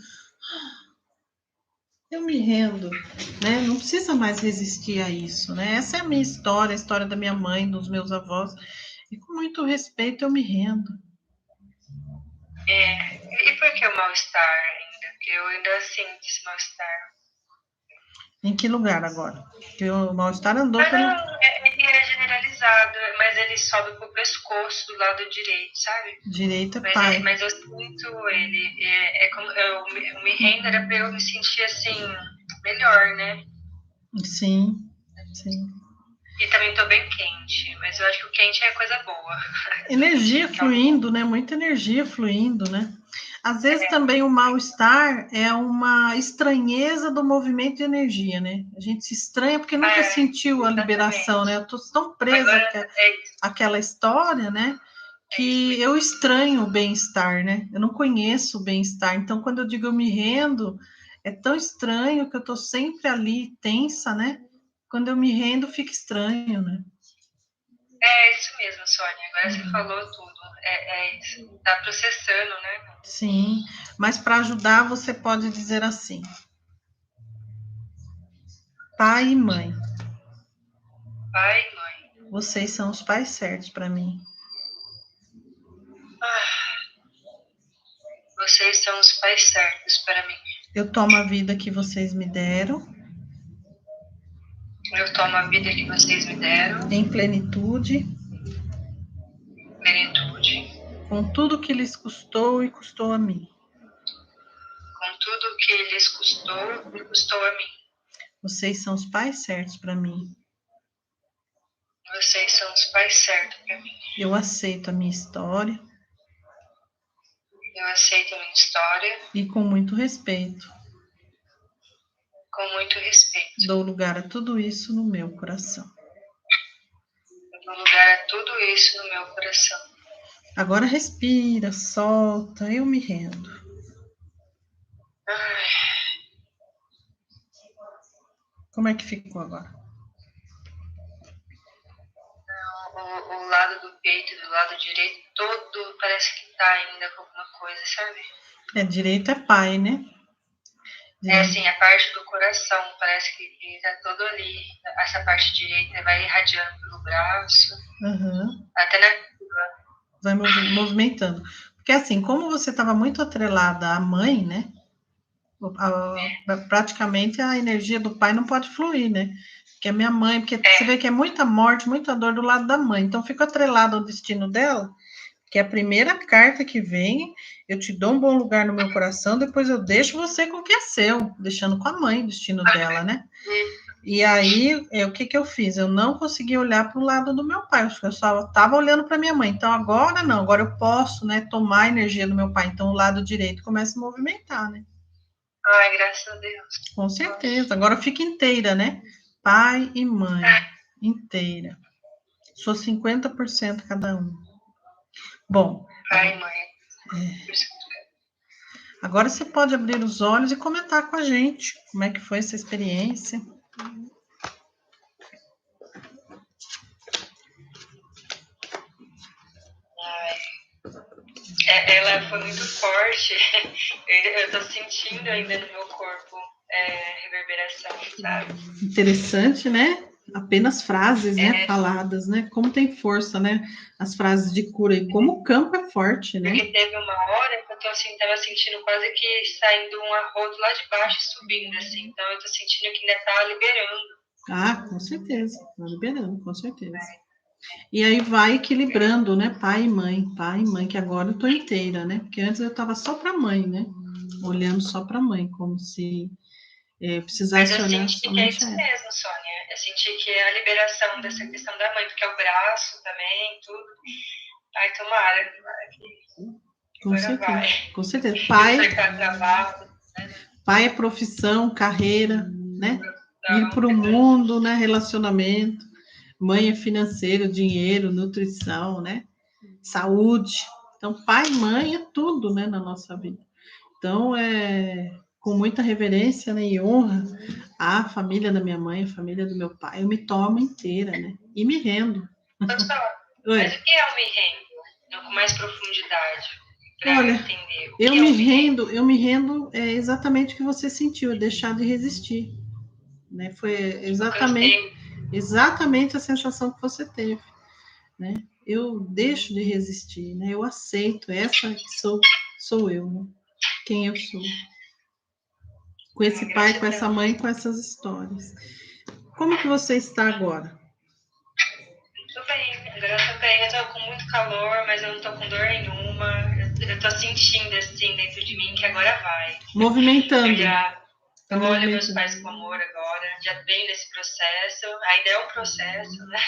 Eu me rendo, né? Não precisa mais resistir a isso, né? Essa é a minha história, a história da minha mãe, dos meus avós. E com muito respeito eu me rendo. E por que o mal-estar ainda? Porque eu ainda sinto esse mal-estar. Em que lugar agora? Porque o mal-estar andou pelo... Ele é generalizado, mas ele sobe pro pescoço do lado direito, sabe? Direito é pai. Mas eu sinto ele. É como eu me rendo era pra eu me sentir assim, melhor, né? Sim, sim. E também tô bem quente, mas eu acho que o quente é coisa boa. Energia fluindo, né? Muita energia fluindo, né? Às vezes também o mal-estar é uma estranheza do movimento de energia, né? A gente se estranha porque nunca sentiu a liberação, né? Eu tô tão presa àquela história, né? Que eu estranho o bem-estar, né? Eu não conheço o bem-estar. Então, quando eu digo eu me rendo, é tão estranho que eu tô sempre ali tensa, né? Quando eu me rendo, fica estranho, né? É isso mesmo, Sônia. Agora você falou tudo. É isso. Tá processando, né? Sim, mas para ajudar você pode dizer assim: pai e mãe. Pai e mãe. Vocês são os pais certos para mim. Vocês são os pais certos para mim. Eu tomo a vida que vocês me deram. Eu tomo a vida que vocês me deram. Em plenitude. Plenitude. Com tudo que lhes custou e custou a mim. Com tudo que lhes custou e custou a mim. Vocês são os pais certos para mim. Vocês são os pais certos para mim. Eu aceito a minha história. Eu aceito a minha história. E com muito respeito. Com muito respeito. Dou lugar a tudo isso no meu coração. Dou lugar a tudo isso no meu coração. Agora respira, solta, eu me rendo. Ai. Como é que ficou agora? O lado do peito, do lado direito, todo parece que tá ainda com alguma coisa, sabe? Direito é pai, né? Assim, a parte do coração, parece que tá todo ali. Essa parte direita vai irradiando pelo braço. Uhum. Até na vai movimentando. Porque assim, como você estava muito atrelada à mãe, né? Praticamente a energia do pai não pode fluir, né? Porque a minha mãe, porque você vê que é muita morte, muita dor do lado da mãe. Então, fico atrelada ao destino dela, que é a primeira carta que vem, eu te dou um bom lugar no meu coração, depois eu deixo você com o que é seu, deixando com a mãe o destino dela, né? E aí, o que eu fiz? Eu não consegui olhar para o lado do meu pai, eu só estava olhando para minha mãe. Então, agora não, agora eu posso, né, tomar a energia do meu pai. Então, o lado direito começa a movimentar, né? Ai, graças a Deus. Com certeza. Agora fica inteira, né? Pai e mãe, inteira. Sou 50% cada um. Bom. Pai e mãe. Agora você pode abrir os olhos e comentar com a gente como é que foi essa experiência. Ela foi muito forte. Eu tô sentindo ainda no meu corpo reverberação, sabe? Interessante, né? Apenas frases, né, faladas, né? Como tem força, né? As frases de cura e como o campo é forte, né? Porque teve uma hora que eu tô assim, tava sentindo quase que saindo um arroto lá de baixo e subindo, assim. Então eu tô sentindo que ainda tá liberando. Ah, com certeza. Tá liberando, com certeza. E aí vai equilibrando, né? Pai e mãe, que agora eu tô inteira, né? Porque antes eu tava só pra mãe, né? Olhando só pra mãe, como se precisasse olhar somente. Mas eu senti que é isso mesmo, Sônia. Eu senti que é a liberação dessa questão da mãe, porque é o braço também, tudo. Ai, tomara que com agora certeza, vai. Com certeza. Pai é profissão, carreira, né? Ir para o mundo, né? Relacionamento. Mãe é financeiro, dinheiro, nutrição, né? Saúde. Então, pai e mãe é tudo, né, na nossa vida. Então, com muita reverência, né, e honra à família da minha mãe, a família do meu pai, eu me tomo inteira, né? E me rendo. Mas o que é o me rendo? Com mais profundidade. Olha, eu me rendo exatamente o que você sentiu, é deixar de resistir. Né? Foi exatamente a sensação que você teve. Né? Eu deixo de resistir, né? Eu aceito, essa que sou eu, né? Quem eu sou. Com esse pai, com essa mãe, com essas histórias. Como que você está agora? Tô bem, agora eu tô bem. Eu tô com muito calor, mas eu não tô com dor nenhuma. Eu tô sentindo, assim, dentro de mim que agora vai. Movimentando. Eu olho meus pais com amor agora, já vem nesse processo. Ainda é um processo, né?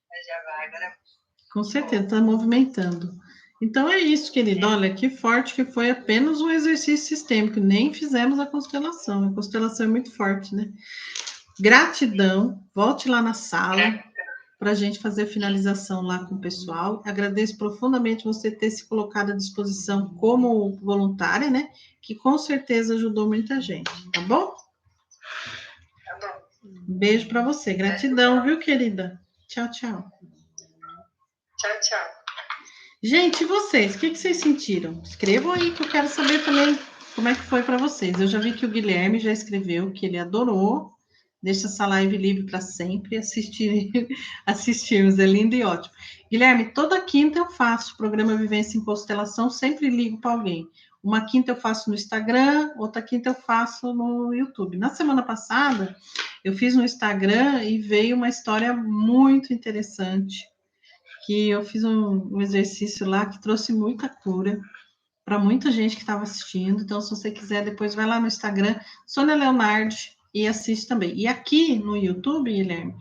Mas já vai, agora. Com certeza, tá movimentando. Então é isso, querido. Olha, que forte que foi apenas um exercício sistêmico. Nem fizemos a constelação. A constelação é muito forte, né? Gratidão. Volte lá na sala para a gente fazer a finalização lá com o pessoal. Agradeço profundamente você ter se colocado à disposição como voluntária, né? Que com certeza ajudou muita gente, tá bom? Tá bom. Um beijo para você. Gratidão, viu, querida? Tchau, tchau. Tchau, tchau. Gente, e vocês? O que vocês sentiram? Escrevam aí que eu quero saber também como é que foi para vocês. Eu já vi que o Guilherme já escreveu que ele adorou. Deixa essa live livre para sempre assistirmos, é lindo e ótimo. Guilherme, toda quinta eu faço o programa Vivência em Constelação, sempre ligo para alguém. Uma quinta eu faço no Instagram, outra quinta eu faço no YouTube. Na semana passada, Eu fiz no Instagram e veio uma história muito interessante, que eu fiz um exercício lá que trouxe muita cura para muita gente que estava assistindo. Então, se você quiser, depois vai lá no Instagram, Sônia Leonardi, e assiste também. E aqui no YouTube, Guilherme,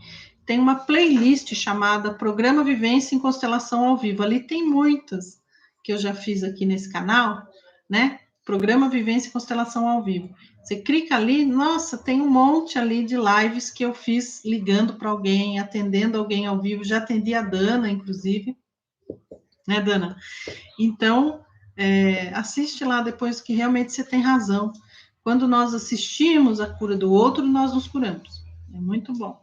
tem uma playlist chamada Programa Vivência em Constelação ao Vivo. Ali tem muitas que eu já fiz aqui nesse canal, né? Programa Vivência em Constelação ao Vivo. Você clica ali, nossa, tem um monte ali de lives que eu fiz ligando para alguém, atendendo alguém ao vivo. Já atendi a Dana, inclusive, né, Dana? Então, assiste lá depois, que realmente você tem razão. Quando nós assistimos a cura do outro, nós nos curamos. É muito bom.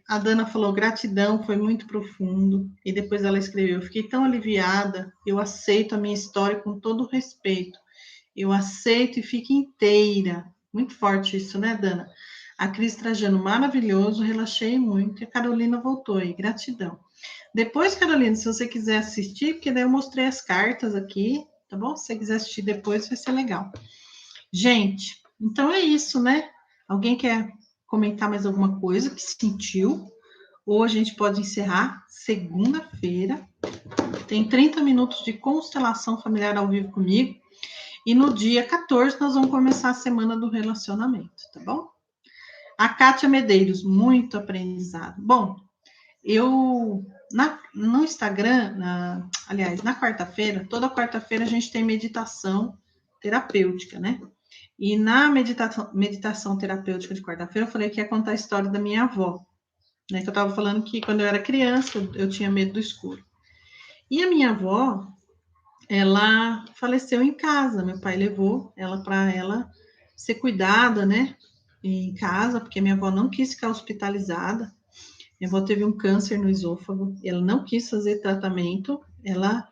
A Dana falou, gratidão, foi muito profundo. E depois ela escreveu, fiquei tão aliviada, eu aceito a minha história com todo respeito. Eu aceito e fico inteira. Muito forte isso, né, Dana? A Cris Trajano, maravilhoso, relaxei muito. E a Carolina voltou aí, gratidão. Depois, Carolina, se você quiser assistir, porque daí eu mostrei as cartas aqui, tá bom? Se você quiser assistir depois, vai ser legal. Gente, então é isso, né? Alguém quer comentar mais alguma coisa que sentiu? Ou a gente pode encerrar segunda-feira. Tem 30 minutos de constelação familiar ao vivo comigo. E no dia 14 nós vamos começar a semana do relacionamento, tá bom? A Kátia Medeiros, muito aprendizado. Bom, eu no Instagram, aliás, na quarta-feira, toda quarta-feira a gente tem meditação terapêutica, né? E na meditação terapêutica de quarta-feira, eu falei que ia contar a história da minha avó, né? Que eu estava falando que quando eu era criança, eu tinha medo do escuro. E a minha avó, ela faleceu em casa. Meu pai levou ela para ela ser cuidada, né? Em casa, porque minha avó não quis ficar hospitalizada. Minha avó teve um câncer no esôfago, ela não quis fazer tratamento, ela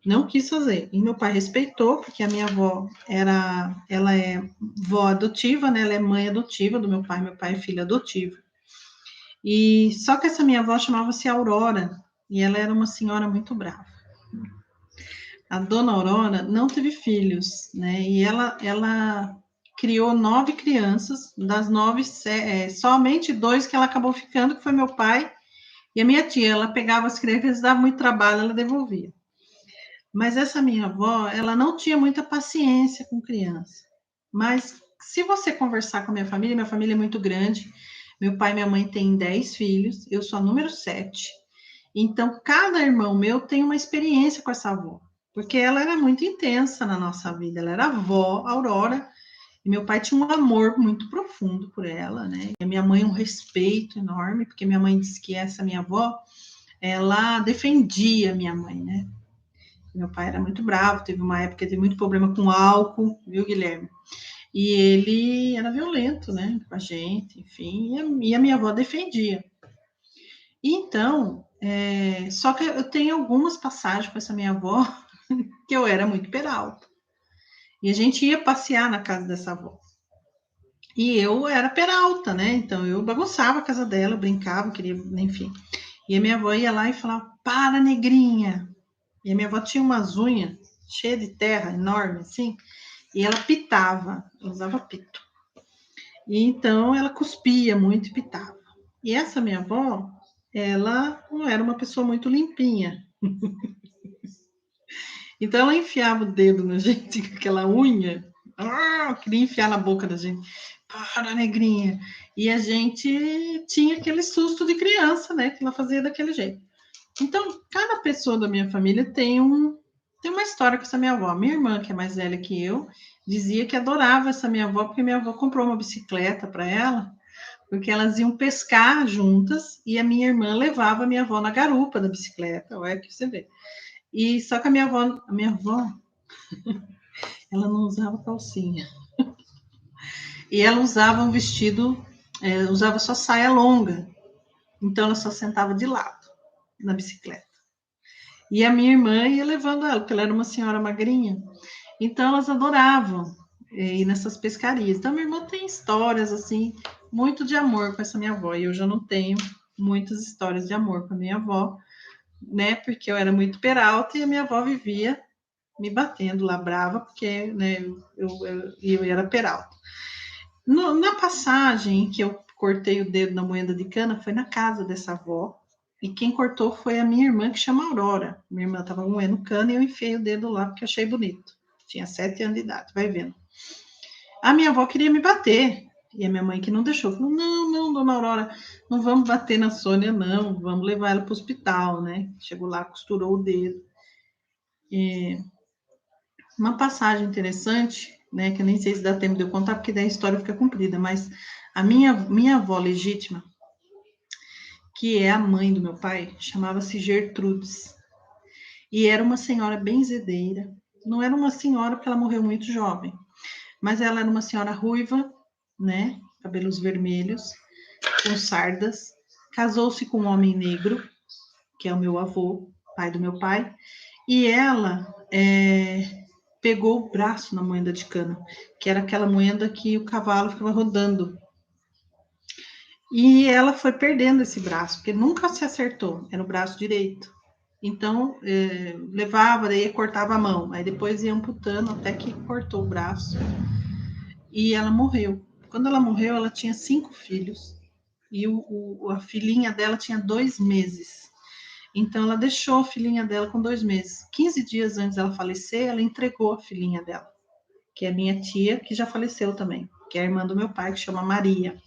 não quis fazer. E meu pai respeitou, porque a minha avó ela é vó adotiva, né? Ela é mãe adotiva do meu pai é filho adotivo. E só que essa minha avó chamava-se Aurora, e ela era uma senhora muito brava. A dona Aurora não teve filhos, né? E ela criou 9 crianças, das 9, somente 2 que ela acabou ficando, que foi meu pai e a minha tia. Ela pegava as crianças, dava muito trabalho, ela devolvia. Mas essa minha avó, ela não tinha muita paciência com criança. Mas se você conversar com a minha família é muito grande. Meu pai e minha mãe têm 10 filhos, eu sou a número 7. Então, cada irmão meu tem uma experiência com essa avó, porque ela era muito intensa na nossa vida. Ela era avó, Aurora, e meu pai tinha um amor muito profundo por ela, né? E a minha mãe um respeito enorme, porque minha mãe disse que essa minha avó, ela defendia minha mãe, né? Meu pai era muito bravo, teve uma época que teve muito problema com álcool, viu, Guilherme? E ele era violento, né, com a gente, enfim, e a minha avó defendia. Então, só que eu tenho algumas passagens com essa minha avó que eu era muito peralta. E a gente ia passear na casa dessa avó. E eu era peralta, né? Então eu bagunçava a casa dela, brincava, queria, enfim. E a minha avó ia lá e falava: para, negrinha. E a minha avó tinha umas unhas cheias de terra, enorme, assim, e ela pitava, ela usava pito. E então ela cuspia muito e pitava. E essa minha avó, ela não era uma pessoa muito limpinha. Então ela enfiava o dedo na gente com aquela unha, queria enfiar na boca da gente. Para, negrinha. E a gente tinha aquele susto de criança, né? Que ela fazia daquele jeito. Então, cada pessoa da minha família tem uma história com essa minha avó. Minha irmã, que é mais velha que eu, dizia que adorava essa minha avó, porque minha avó comprou uma bicicleta para ela, porque elas iam pescar juntas, e a minha irmã levava a minha avó na garupa da bicicleta, olha que você vê. E só que a minha avó, ela não usava calcinha. E ela usava um vestido, usava só saia longa. Então ela só sentava de lado na bicicleta. E a minha irmã ia levando ela, porque ela era uma senhora magrinha. Então elas adoravam ir nessas pescarias. Então minha irmã tem histórias assim, muito de amor com essa minha avó. E eu já não tenho muitas histórias de amor com a minha avó, né? Porque eu era muito peralta e a minha avó vivia me batendo lá brava, porque, né, eu era peralta. Na passagem que eu cortei o dedo na moenda de cana, foi na casa dessa avó. E quem cortou foi a minha irmã, que chama Aurora. Minha irmã estava moendo cana e eu enfiei o dedo lá porque achei bonito. Tinha 7 anos de idade, vai vendo. A minha avó queria me bater. E a minha mãe que não deixou. Falou, não, dona Aurora, não vamos bater na Sônia, não. Vamos levar ela para o hospital, né? Chegou lá, costurou o dedo. E uma passagem interessante, né? Que eu nem sei se dá tempo de eu contar, porque daí a história fica comprida. Mas a minha avó legítima, que é a mãe do meu pai, chamava-se Gertrudes. E era uma senhora benzedeira. Não era uma senhora porque ela morreu muito jovem, mas ela era uma senhora ruiva, né? Cabelos vermelhos, com sardas. Casou-se com um homem negro, que é o meu avô, pai do meu pai, e ela pegou o braço na moenda de cana, que era aquela moenda que o cavalo ficava rodando. E ela foi perdendo esse braço, porque nunca se acertou, era o braço direito. Então, levava, daí cortava a mão, aí depois ia amputando até que cortou o braço. E ela morreu. Quando ela morreu, ela tinha 5 filhos. E a filhinha dela tinha 2 meses. Então, ela deixou a filhinha dela com 2 meses. 15 dias antes dela falecer, ela entregou a filhinha dela, que é minha tia, que já faleceu também, que é a irmã do meu pai, que chama Maria.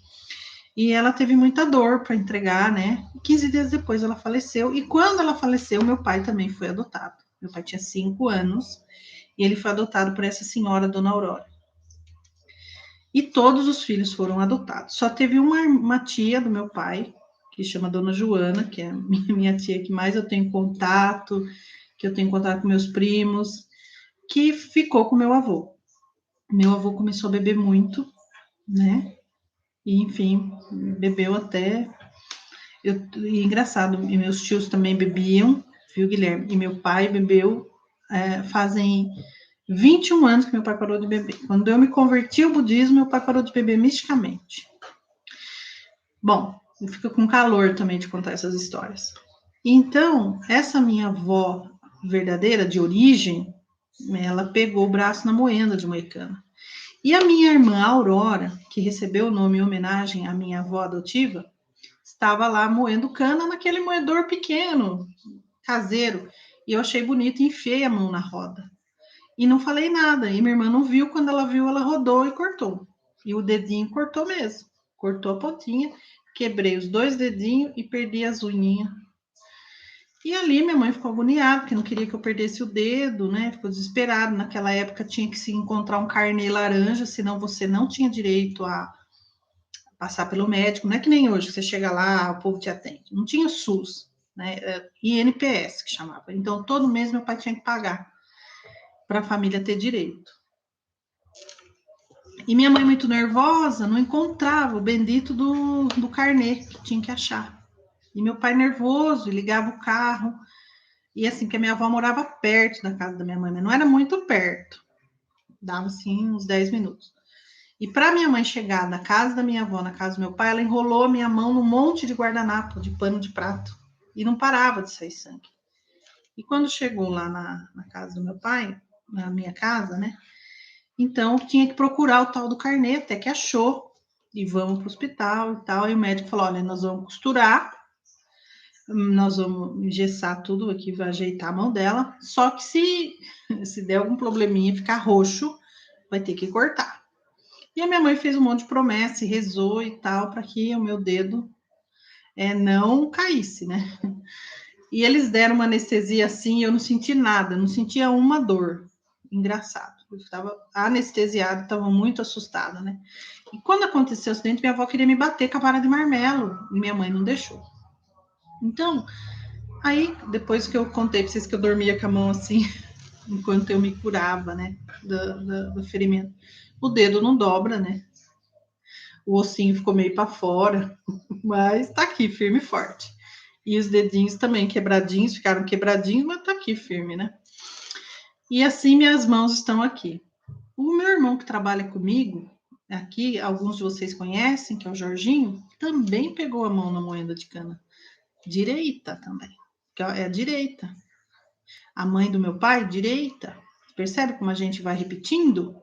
E ela teve muita dor para entregar, né? 15 dias depois ela faleceu. E quando ela faleceu, meu pai também foi adotado. Meu pai tinha 5 anos e ele foi adotado por essa senhora, Dona Aurora. E todos os filhos foram adotados. Só teve uma tia do meu pai, que chama Dona Joana, que é a minha tia que mais eu tenho contato, que eu tenho contato com meus primos, que ficou com meu avô. Meu avô começou a beber muito, né? E, enfim, bebeu até. E engraçado, e meus tios também bebiam, viu, Guilherme? E meu pai bebeu, fazem 21 anos que meu pai parou de beber. Quando eu me converti ao budismo, meu pai parou de beber misticamente. Bom, eu fico com calor também de contar essas histórias. Então, essa minha avó verdadeira, de origem, ela pegou o braço na moenda de moicana. E a minha irmã Aurora, que recebeu o nome em homenagem à minha avó adotiva, estava lá moendo cana naquele moedor pequeno, caseiro. E eu achei bonito e enfiei a mão na roda. E não falei nada. E minha irmã não viu. Quando ela viu, ela rodou e cortou. E o dedinho cortou mesmo. Cortou a pontinha, quebrei os 2 dedinhos e perdi as unhinhas. E ali minha mãe ficou agoniada, porque não queria que eu perdesse o dedo, né? Ficou desesperada. Naquela época tinha que se encontrar um carnê laranja, senão você não tinha direito a passar pelo médico. Não é que nem hoje, que você chega lá, o povo te atende. Não tinha SUS, né? INPS que chamava. Então, todo mês meu pai tinha que pagar para a família ter direito. E minha mãe, muito nervosa, não encontrava o bendito do carnê que tinha que achar. E meu pai nervoso, ligava o carro. E assim, porque a minha avó morava perto da casa da minha mãe, mas não era muito perto. Dava assim uns 10 minutos. E para minha mãe chegar da casa da minha avó na casa do meu pai, ela enrolou a minha mão num monte de guardanapo, de pano de prato. E não parava de sair sangue. E quando chegou lá na casa do meu pai, na minha casa, né? Então tinha que procurar o tal do carnê, até que achou. E vamos para o hospital e tal. E o médico falou: olha, nós vamos costurar, nós vamos engessar tudo aqui, vai ajeitar a mão dela. Só que se der algum probleminha, ficar roxo, vai ter que cortar. E a minha mãe fez um monte de promessa e rezou e tal, para que o meu dedo não caísse, né? E eles deram uma anestesia assim, eu não senti nada, não sentia uma dor. Engraçado. Eu estava anestesiada, estava muito assustada, né? E quando aconteceu o acidente, minha avó queria me bater com a vara de marmelo, e minha mãe não deixou. Então, aí, depois que eu contei para vocês que eu dormia com a mão assim, enquanto eu me curava, né, do ferimento, o dedo não dobra, né? O ossinho ficou meio para fora, mas tá aqui, firme e forte. E os dedinhos também quebradinhos, ficaram quebradinhos, mas tá aqui firme, né? E assim minhas mãos estão aqui. O meu irmão que trabalha comigo, aqui, alguns de vocês conhecem, que é o Jorginho, também pegou a mão na moenda de cana. Direita também. É a direita. A mãe do meu pai, direita. Percebe como a gente vai repetindo?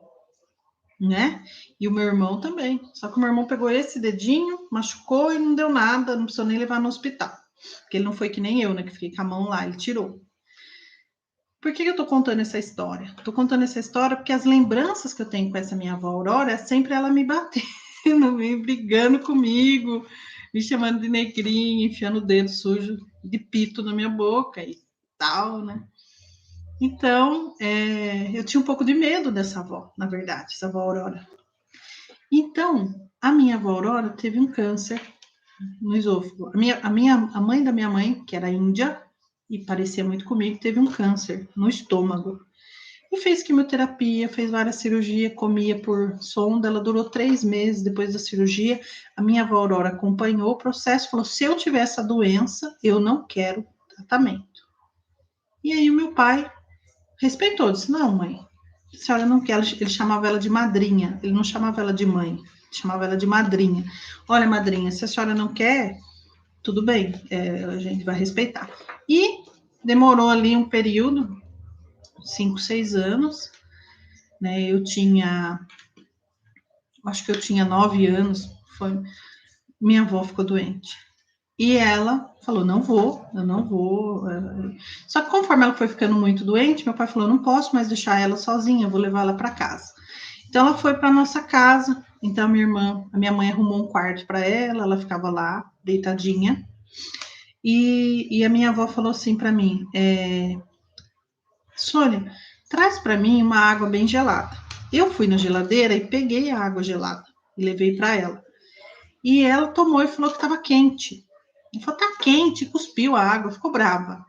né? E o meu irmão também. Só que o meu irmão pegou esse dedinho, machucou e não deu nada, não precisou nem levar no hospital. Porque ele não foi que nem eu, né? Que fiquei com a mão lá, ele tirou. Por que eu tô contando essa história? Tô contando essa história porque as lembranças que eu tenho com essa minha avó Aurora é sempre ela me batendo, me brigando comigo, me chamando de negrinha, enfiando o dedo sujo de pito na minha boca e tal, né? Então, eu tinha um pouco de medo dessa avó, na verdade, essa avó Aurora. Então, a minha avó Aurora teve um câncer no esôfago. A mãe da minha mãe, que era índia e parecia muito comigo, teve um câncer no estômago. E fez quimioterapia, fez várias cirurgias, comia por sonda. Ela durou 3 meses depois da cirurgia. A minha avó Aurora acompanhou o processo, falou: se eu tiver essa doença, eu não quero tratamento. E aí o meu pai respeitou, disse: não, mãe, a senhora não quer. Ele chamava ela de madrinha, ele não chamava ela de mãe, chamava ela de madrinha. Olha, madrinha, se a senhora não quer, tudo bem, a gente vai respeitar. E demorou ali um período, 5, 6 anos, né? Acho que eu tinha 9 anos, minha avó ficou doente. E ela falou: não vou, eu não vou. Só que conforme ela foi ficando muito doente, meu pai falou: não posso mais deixar ela sozinha, eu vou levar ela para casa. Então ela foi para nossa casa. Então a minha mãe arrumou um quarto para ela, ela ficava lá, deitadinha. E a minha avó falou assim para mim: Sônia, traz para mim uma água bem gelada. Eu fui na geladeira e peguei a água gelada e levei para ela. E ela tomou e falou que estava quente. Ele falou: tá quente, cuspiu a água, ficou brava.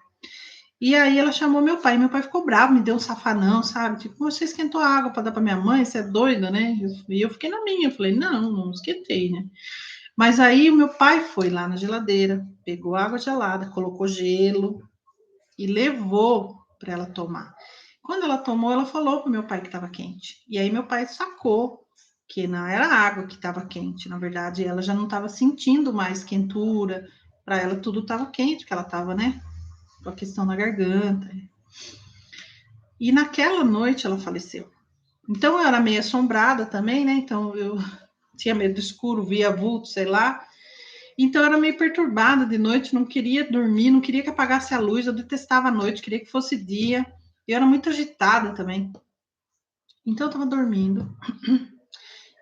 E aí ela chamou meu pai ficou bravo, me deu um safanão, sabe? Tipo: você esquentou a água para dar para minha mãe, você é doida, né? E eu fiquei na minha, eu falei: não esquentei, né? Mas aí o meu pai foi lá na geladeira, pegou água gelada, colocou gelo e levou para ela tomar. Quando ela tomou, ela falou pro meu pai que estava quente. E aí meu pai sacou que não era a água que estava quente, na verdade, ela já não estava sentindo mais quentura, para ela tudo estava quente, porque ela estava, né, com a questão na garganta. E naquela noite ela faleceu. Então eu era meio assombrada também, né? Então eu tinha medo do escuro, via vulto, sei lá. Então eu era meio perturbada de noite, não queria dormir, não queria que apagasse a luz, eu detestava a noite, queria que fosse dia. Eu era muito agitada também. Então eu estava dormindo.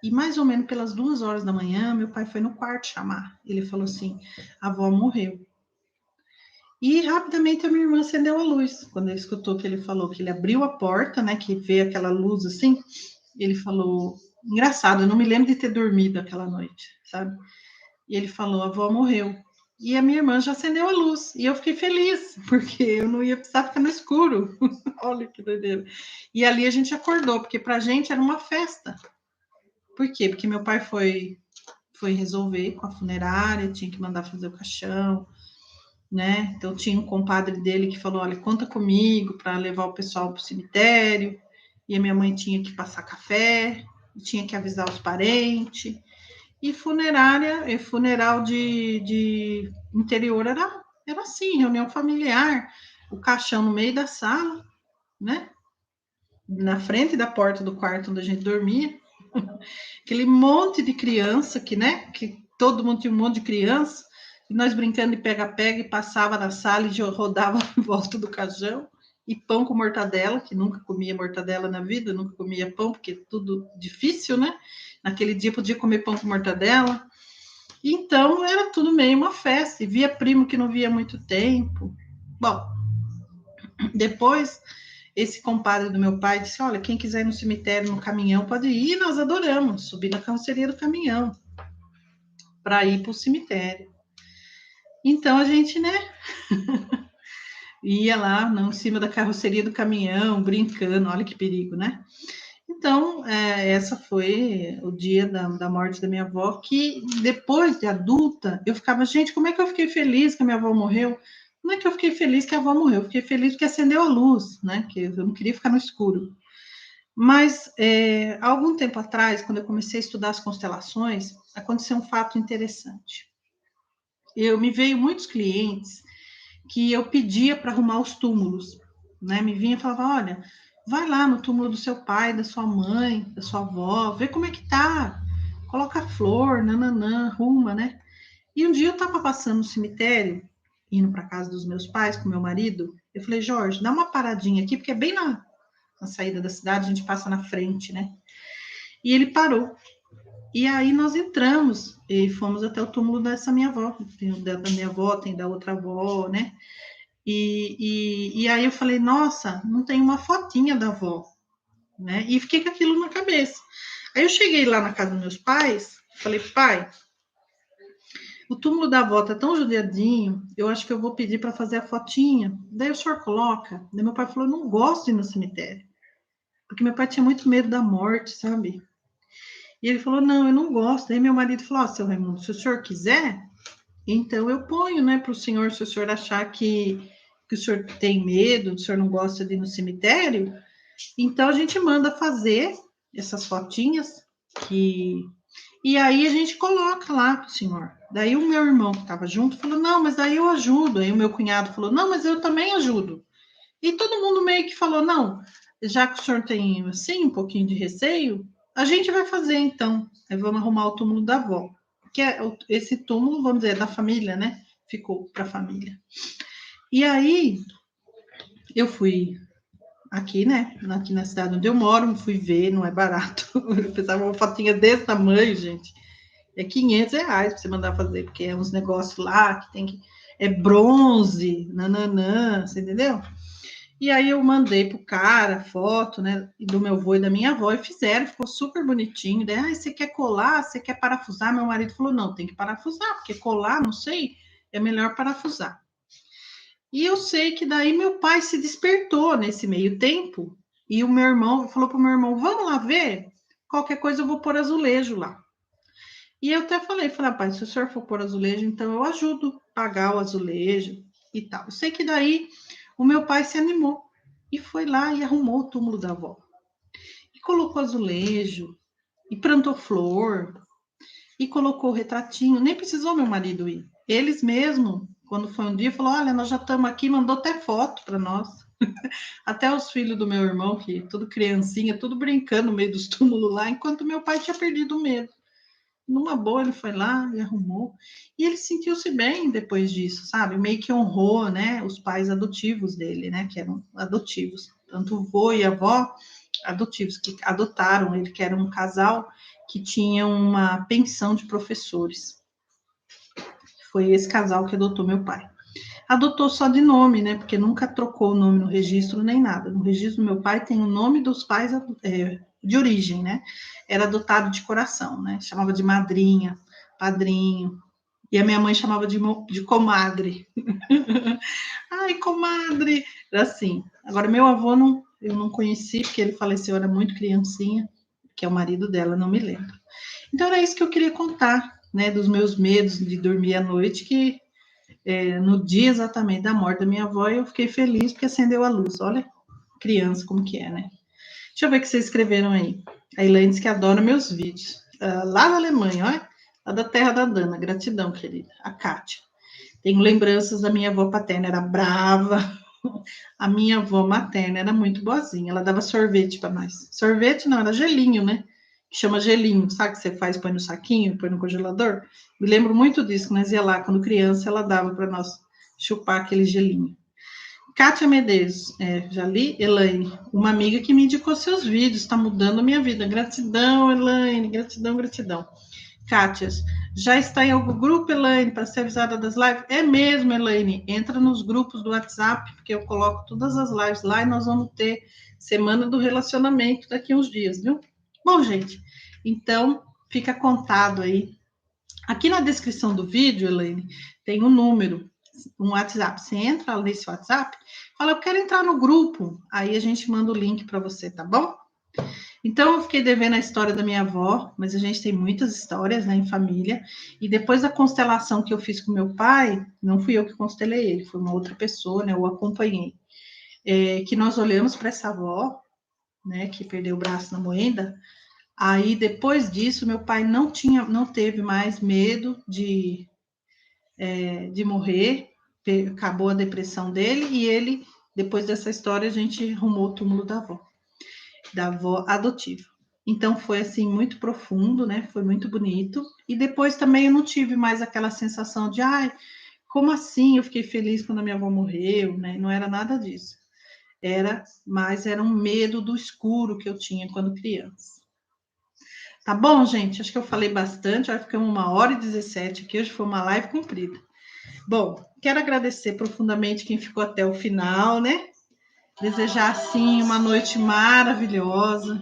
E mais ou menos pelas 2 horas da manhã, meu pai foi no quarto chamar. Ele falou assim: a avó morreu. E rapidamente a minha irmã acendeu a luz. Quando ele escutou que ele falou, que ele abriu a porta, né? Que veio aquela luz assim. Ele falou: engraçado, eu não me lembro de ter dormido aquela noite, sabe? E ele falou: a avó morreu. E a minha irmã já acendeu a luz. E eu fiquei feliz, porque eu não ia precisar ficar no escuro. Olha que doideira. E ali a gente acordou, porque pra gente era uma festa. Por quê? Porque meu pai foi resolver com a funerária, tinha que mandar fazer o caixão, né? Então tinha um compadre dele que falou: olha, conta comigo para levar o pessoal para o cemitério. E a minha mãe tinha que passar café, tinha que avisar os parentes. E funerária, e funeral de interior era assim, reunião familiar, o caixão no meio da sala, né? Na frente da porta do quarto onde a gente dormia. Aquele monte de criança que, né? Que todo mundo tinha um monte de criança. E nós brincando de pega-pega e passava na sala e rodava em volta do caixão. E pão com mortadela, que nunca comia mortadela na vida, nunca comia pão, porque tudo difícil, né? Naquele dia podia comer pão com mortadela. Então era tudo meio uma festa. E via primo que não via há muito tempo. Bom, depois esse compadre do meu pai disse: olha, quem quiser ir no cemitério no caminhão pode ir. E nós adoramos subir na carroceria do caminhão para ir para o cemitério. Então a gente, né, ia lá não, em cima da carroceria do caminhão, brincando. Olha que perigo, né? Então, essa foi o dia da morte da minha avó, que depois de adulta, eu ficava: gente, como é que eu fiquei feliz que a minha avó morreu? Não é que eu fiquei feliz que a avó morreu, eu fiquei feliz porque acendeu a luz, né? Que eu não queria ficar no escuro. Mas, há algum tempo atrás, quando eu comecei a estudar as constelações, aconteceu um fato interessante. Me veio muitos clientes que eu pedia para arrumar os túmulos, né? Me vinha e falava: olha, vai lá no túmulo do seu pai, da sua mãe, da sua avó, vê como é que tá. Coloca flor, nananã, arruma, né? E um dia eu tava passando no cemitério, indo para casa dos meus pais com meu marido. Eu falei, Jorge, dá uma paradinha aqui, porque é bem na saída da cidade, a gente passa na frente, né? E ele parou. E aí nós entramos e fomos até o túmulo dessa minha avó. Tem o da minha avó, tem da outra avó, né? E aí eu falei, nossa, não tem uma fotinha da avó, né? E fiquei com aquilo na cabeça. Aí eu cheguei lá na casa dos meus pais, falei, pai, o túmulo da avó tá tão judiadinho, eu acho que eu vou pedir para fazer a fotinha. Daí o senhor coloca. Daí meu pai falou, não gosto de ir no cemitério, porque meu pai tinha muito medo da morte, sabe? E ele falou, não, eu não gosto. Daí meu marido falou, ó, seu Raimundo, se o senhor quiser, então eu ponho, né, para o senhor, se o senhor achar que o senhor tem medo, o senhor não gosta de ir no cemitério, então a gente manda fazer essas fotinhas que e aí a gente coloca lá pro senhor. Daí o meu irmão que estava junto falou: "Não, mas daí eu ajudo". Aí o meu cunhado falou: "Não, mas eu também ajudo". E todo mundo meio que falou: "Não, já que o senhor tem assim um pouquinho de receio, a gente vai fazer então. Aí vamos arrumar o túmulo da avó, que é esse túmulo, vamos dizer, da família, né? Ficou para a família. E aí eu fui aqui, né? Aqui na cidade onde eu moro, fui ver, não é barato. Eu pensava uma fotinha desse tamanho, gente. É R$ 500 para você mandar fazer, porque é uns negócios lá que tem que. É bronze, nananã, você entendeu? E aí eu mandei pro cara foto, né, do meu avô e da minha avó, e fizeram, ficou super bonitinho. Daí, você quer colar? Você quer parafusar? Meu marido falou, não, tem que parafusar, porque colar, não sei, é melhor parafusar. E eu sei que daí meu pai se despertou nesse meio tempo, e o meu irmão falou pro meu irmão, vamos lá ver? Qualquer coisa eu vou pôr azulejo lá. E eu até falei, rapaz, se o senhor for pôr azulejo, então eu ajudo a pagar o azulejo e tal. Eu sei que daí o meu pai se animou e foi lá e arrumou o túmulo da avó. E colocou azulejo, e plantou flor, e colocou o retratinho. Nem precisou meu marido ir. Eles mesmo, quando foi um dia, falou: olha, nós já estamos aqui, mandou até foto para nós. Até os filhos do meu irmão, que tudo criancinha, tudo brincando no meio dos túmulos lá, enquanto meu pai tinha perdido o medo. Numa boa, ele foi lá e arrumou. E ele sentiu-se bem depois disso, sabe? Meio que honrou, né, os pais adotivos dele, né, que eram adotivos. Tanto o vô e a avó adotivos, que adotaram ele, que era um casal que tinha uma pensão de professores. Foi esse casal que adotou meu pai. Adotou só de nome, né, porque nunca trocou o nome no registro nem nada. No registro do meu pai tem o nome dos pais de origem, né? Era adotado de coração, né? Chamava de madrinha, padrinho. E a minha mãe chamava de comadre. Ai, comadre! Era assim. Agora, meu avô não, eu não conheci, porque ele faleceu, era muito criancinha, que é o marido dela, não me lembro. Então, era isso que eu queria contar, né? Dos meus medos de dormir à noite, que no dia exatamente da morte da minha avó, eu fiquei feliz porque acendeu a luz. Olha, criança, como que é, né? Deixa eu ver o que vocês escreveram aí. A Elaine diz que adora meus vídeos. Lá na Alemanha, olha. Lá da terra da Dana. Gratidão, querida. A Kátia. Tenho lembranças da minha avó paterna, era brava. A minha avó materna era muito boazinha. Ela dava sorvete para nós. Sorvete não, era gelinho, né? Que chama gelinho. Sabe que você faz, põe no saquinho, põe no congelador? Me lembro muito disso, que nós ia lá quando criança, ela dava para nós chupar aquele gelinho. Kátia Medeiros, já li, Elaine, uma amiga que me indicou seus vídeos, está mudando a minha vida. Gratidão, Elaine, gratidão, gratidão. Kátia, já está em algum grupo, Elaine, para ser avisada das lives? É mesmo, Elaine, entra nos grupos do WhatsApp, porque eu coloco todas as lives lá e nós vamos ter Semana do Relacionamento daqui a uns dias, viu? Bom, gente, então fica contado aí. Aqui na descrição do vídeo, Elaine, tem um número, um WhatsApp. Você entra nesse WhatsApp, fala, eu quero entrar no grupo. Aí a gente manda o link para você, tá bom? Então, eu fiquei devendo a história da minha avó, mas a gente tem muitas histórias, né, em família. E depois da constelação que eu fiz com meu pai, não fui eu que constelei ele, foi uma outra pessoa, né, eu acompanhei. Que nós olhamos para essa avó, né, que perdeu o braço na moenda. Aí, depois disso, meu pai não teve mais medo de morrer, acabou a depressão dele, e ele, depois dessa história, a gente arrumou o túmulo da avó. da avó adotiva. Então foi assim muito profundo, né? Foi muito bonito. E depois também eu não tive mais aquela sensação de, ai, como assim? Eu fiquei feliz quando a minha avó morreu, né? Não era nada disso. Era um medo do escuro que eu tinha quando criança. Tá bom, gente? Acho que eu falei bastante. Já ficamos 1h17 aqui. Hoje foi uma live comprida. Bom, quero agradecer profundamente quem ficou até o final, né? Desejar, assim, uma noite maravilhosa.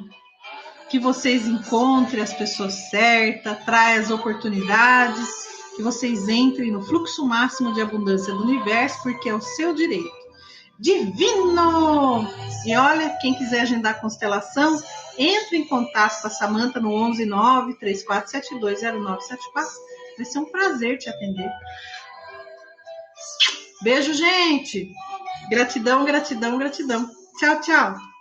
Que vocês encontrem as pessoas certas, traem as oportunidades, que vocês entrem no fluxo máximo de abundância do universo, porque é o seu direito. Divino! E olha, quem quiser agendar a constelação, entre em contato com a Samanta no 119-3472-0974. Vai ser um prazer te atender. Beijo, gente! Gratidão, gratidão, gratidão. Tchau, tchau!